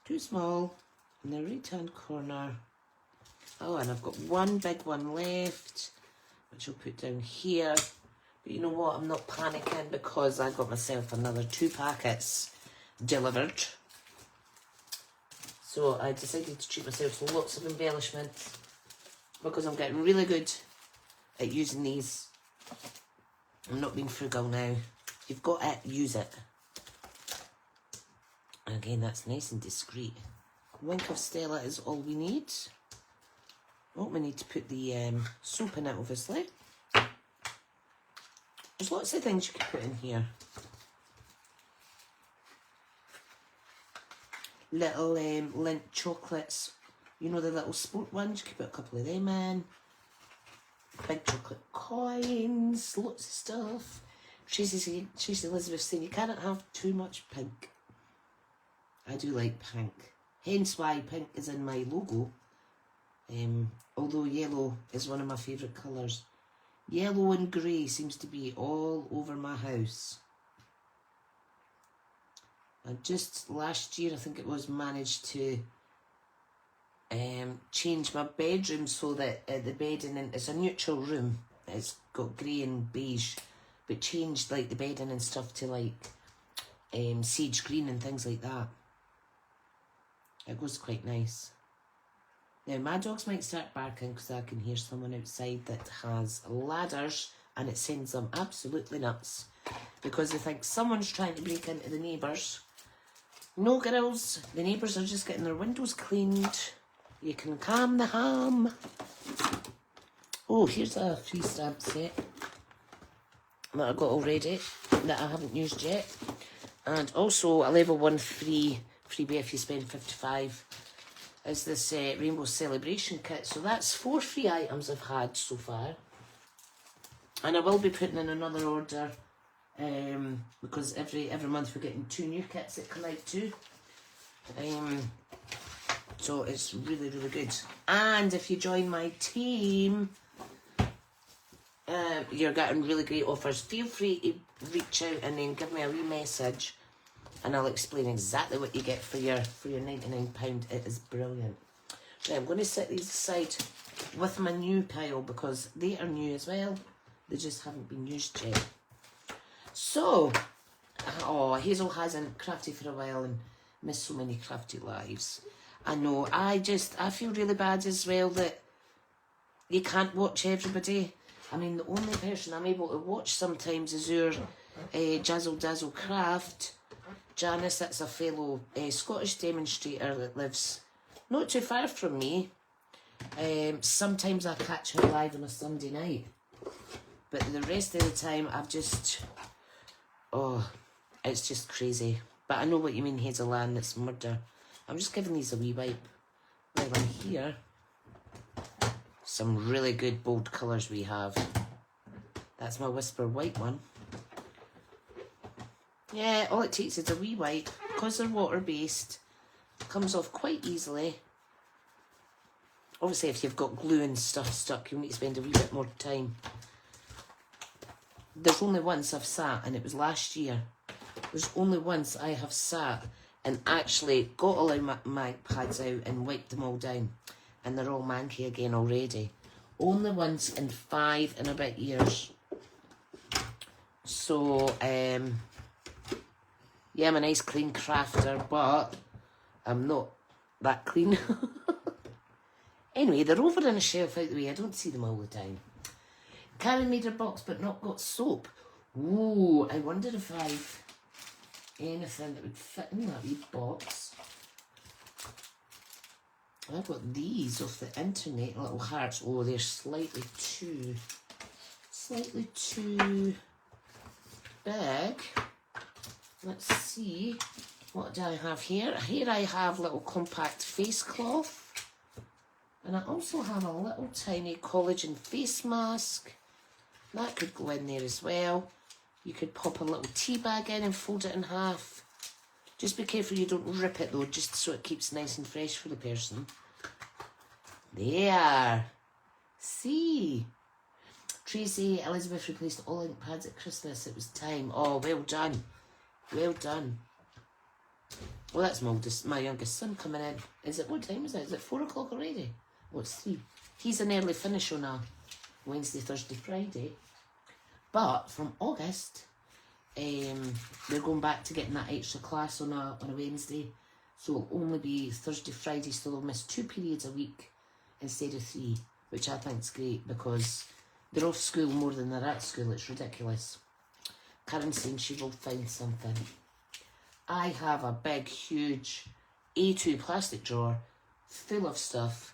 2 small in the right hand corner. Oh, and I've got one big one left, which I'll put down here. But you know what? I'm not panicking because I got myself another 2 packets delivered. So I decided to treat myself to lots of embellishments because I'm getting really good at using these. I'm not being frugal now. You've got it, use it. And again, that's nice and discreet. Wink of Stella is all we need. Oh, we need to put the soap in it, obviously. There's lots of things you can put in here. Little Lindt chocolates. You know the little sport ones? You can put a couple of them in. Big chocolate coins. Lots of stuff. Tracy Elizabeth saying you cannot have too much pink. I do like pink. Hence why pink is in my logo. Although yellow is one of my favourite colours. Yellow and grey seems to be all over my house. I just last year, I think it was, managed to change my bedroom so that the bedding in it's a neutral room. It's got grey and beige, but changed like the bedding and stuff to like sage green and things like that. It goes quite nice. Now my dogs might start barking because I can hear someone outside that has ladders and it sends them absolutely nuts because they think someone's trying to break into the neighbours. No, girls, the neighbours are just getting their windows cleaned. You can calm the ham. Oh, here's a free stamp set that I got already that I haven't used yet. And also a level 1 freebie if you spend 55 is this Rainbow Celebration kit. So that's 4 free items I've had so far. And I will be putting in another order because every month we're getting 2 new kits that come out too. So it's really, really good. And if you join my team, you're getting really great offers. Feel free to reach out and then give me a wee message and I'll explain exactly what you get for your £99. It is brilliant. Right, I'm going to set these aside with my new pile because they are new as well. They just haven't been used yet. So, oh, Hazel hasn't crafted for a while and missed so many crafty lives. I know, I feel really bad as well that you can't watch everybody. I mean, the only person I'm able to watch sometimes is your Jazzle Dazzle Craft. Janice, that's a fellow Scottish demonstrator that lives not too far from me. Sometimes I catch her live on a Sunday night. But the rest of the time, I've just... Oh, it's just crazy. But I know what you mean, Hazel Ann, it's murder. I'm just giving these a wee wipe while I'm here. Some really good bold colours we have. That's my Whisper White one. Yeah, all it takes is a wee wipe. Because they're water-based, comes off quite easily. Obviously, if you've got glue and stuff stuck, you'll need to spend a wee bit more time. There's only once I've sat, and it was last year. There's only once I have sat and actually got all my pads out and wiped them all down. And they're all manky again already. Only once in 5 and a bit years. So, yeah, I'm a nice clean crafter, but I'm not that clean. Anyway, they're over on a shelf out the way. I don't see them all the time. Karen made her box but not got soap. Ooh, I wonder if I've anything that would fit in that wee box. I've got these off the internet, little hearts. Oh, they're slightly too big. let's see, what do I have here? Here I have little compact face cloth. And I also have a little tiny collagen face mask. That could go in there as well. You could pop a little tea bag in and fold it in half. Just be careful you don't rip it though, just so it keeps nice and fresh for the person. There. See? Tracy, Elizabeth replaced all ink pads at Christmas. It was time. Oh, well done. Well done. Well, that's my youngest son coming in. What time is it? Is it 4 o'clock already? Oh, it's 3. He's an early finish on a Wednesday, Thursday, Friday. But from August, they're going back to getting that extra class on a Wednesday. So it'll only be Thursday, Friday, so they'll miss 2 periods a week instead of 3, which I think is great because they're off school more than they're at school. It's ridiculous. Karen's saying she will find something. I have a big, huge A2 plastic drawer full of stuff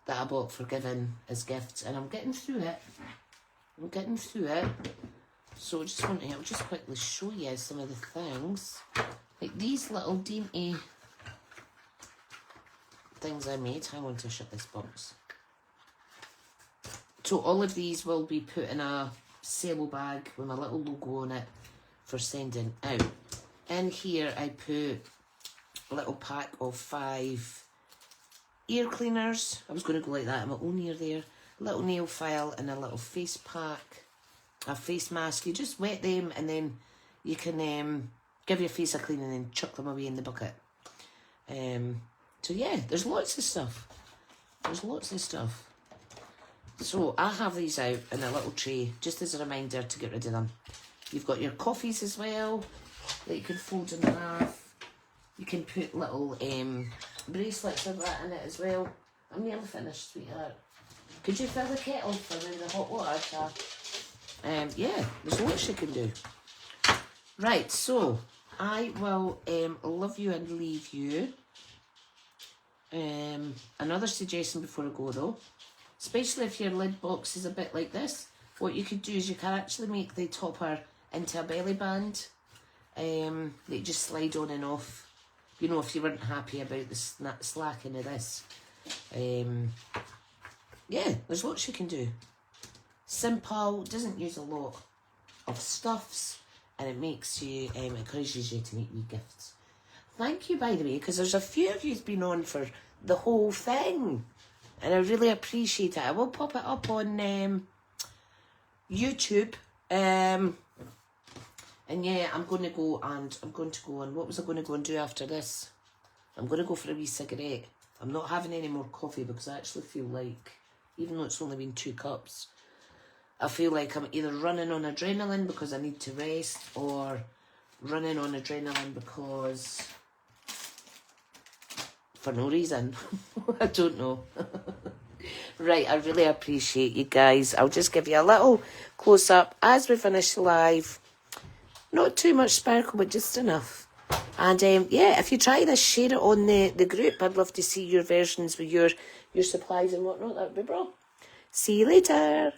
that I bought for giving as gifts, and I'm getting through it. So I'll just quickly show you some of the things. Like these little dainty things I made. Hang on to shut this box. So all of these will be put in a cello bag with my little logo on it for sending out. In here I put a little pack of 5 ear cleaners. I was going to go like that in my own ear there. A little nail file and a little face pack. A face mask. You just wet them and then you can give your face a clean and then chuck them away in the bucket. So yeah, there's lots of stuff. So I have these out in a little tray just as a reminder to get rid of them. You've got your coffees as well that you can fold in half. You can put little bracelets of that in it as well. I'm nearly finished, sweetheart. Could you fill the kettle for me, the hot water tap? Yeah, there's lots you can do. Right, so I will love you and leave you. Another suggestion before I go though, especially if your lid box is a bit like this, what you could do is you can actually make the topper into a belly band that you just slide on and off. You know, if you weren't happy about the slacking of this. Yeah, there's lots you can do. Simple, doesn't use a lot of stuffs, and it makes you, encourages you to make wee gifts. Thank you, by the way, because there's a few of you's been on for the whole thing, and I really appreciate it. I will pop it up on YouTube, and yeah, I'm going to go on, what was I going to go and do after this? I'm going to go for a wee cigarette. I'm not having any more coffee because I actually feel like, even though it's only been 2 cups, I feel like I'm either running on adrenaline because I need to rest, or running on adrenaline because, for no reason. I don't know. Right, I really appreciate you guys. I'll just give you a little close-up as we finish live. Not too much sparkle, but just enough. And yeah, if you try this, share it on the group. I'd love to see your versions with your supplies and whatnot. That would be bro. See you later.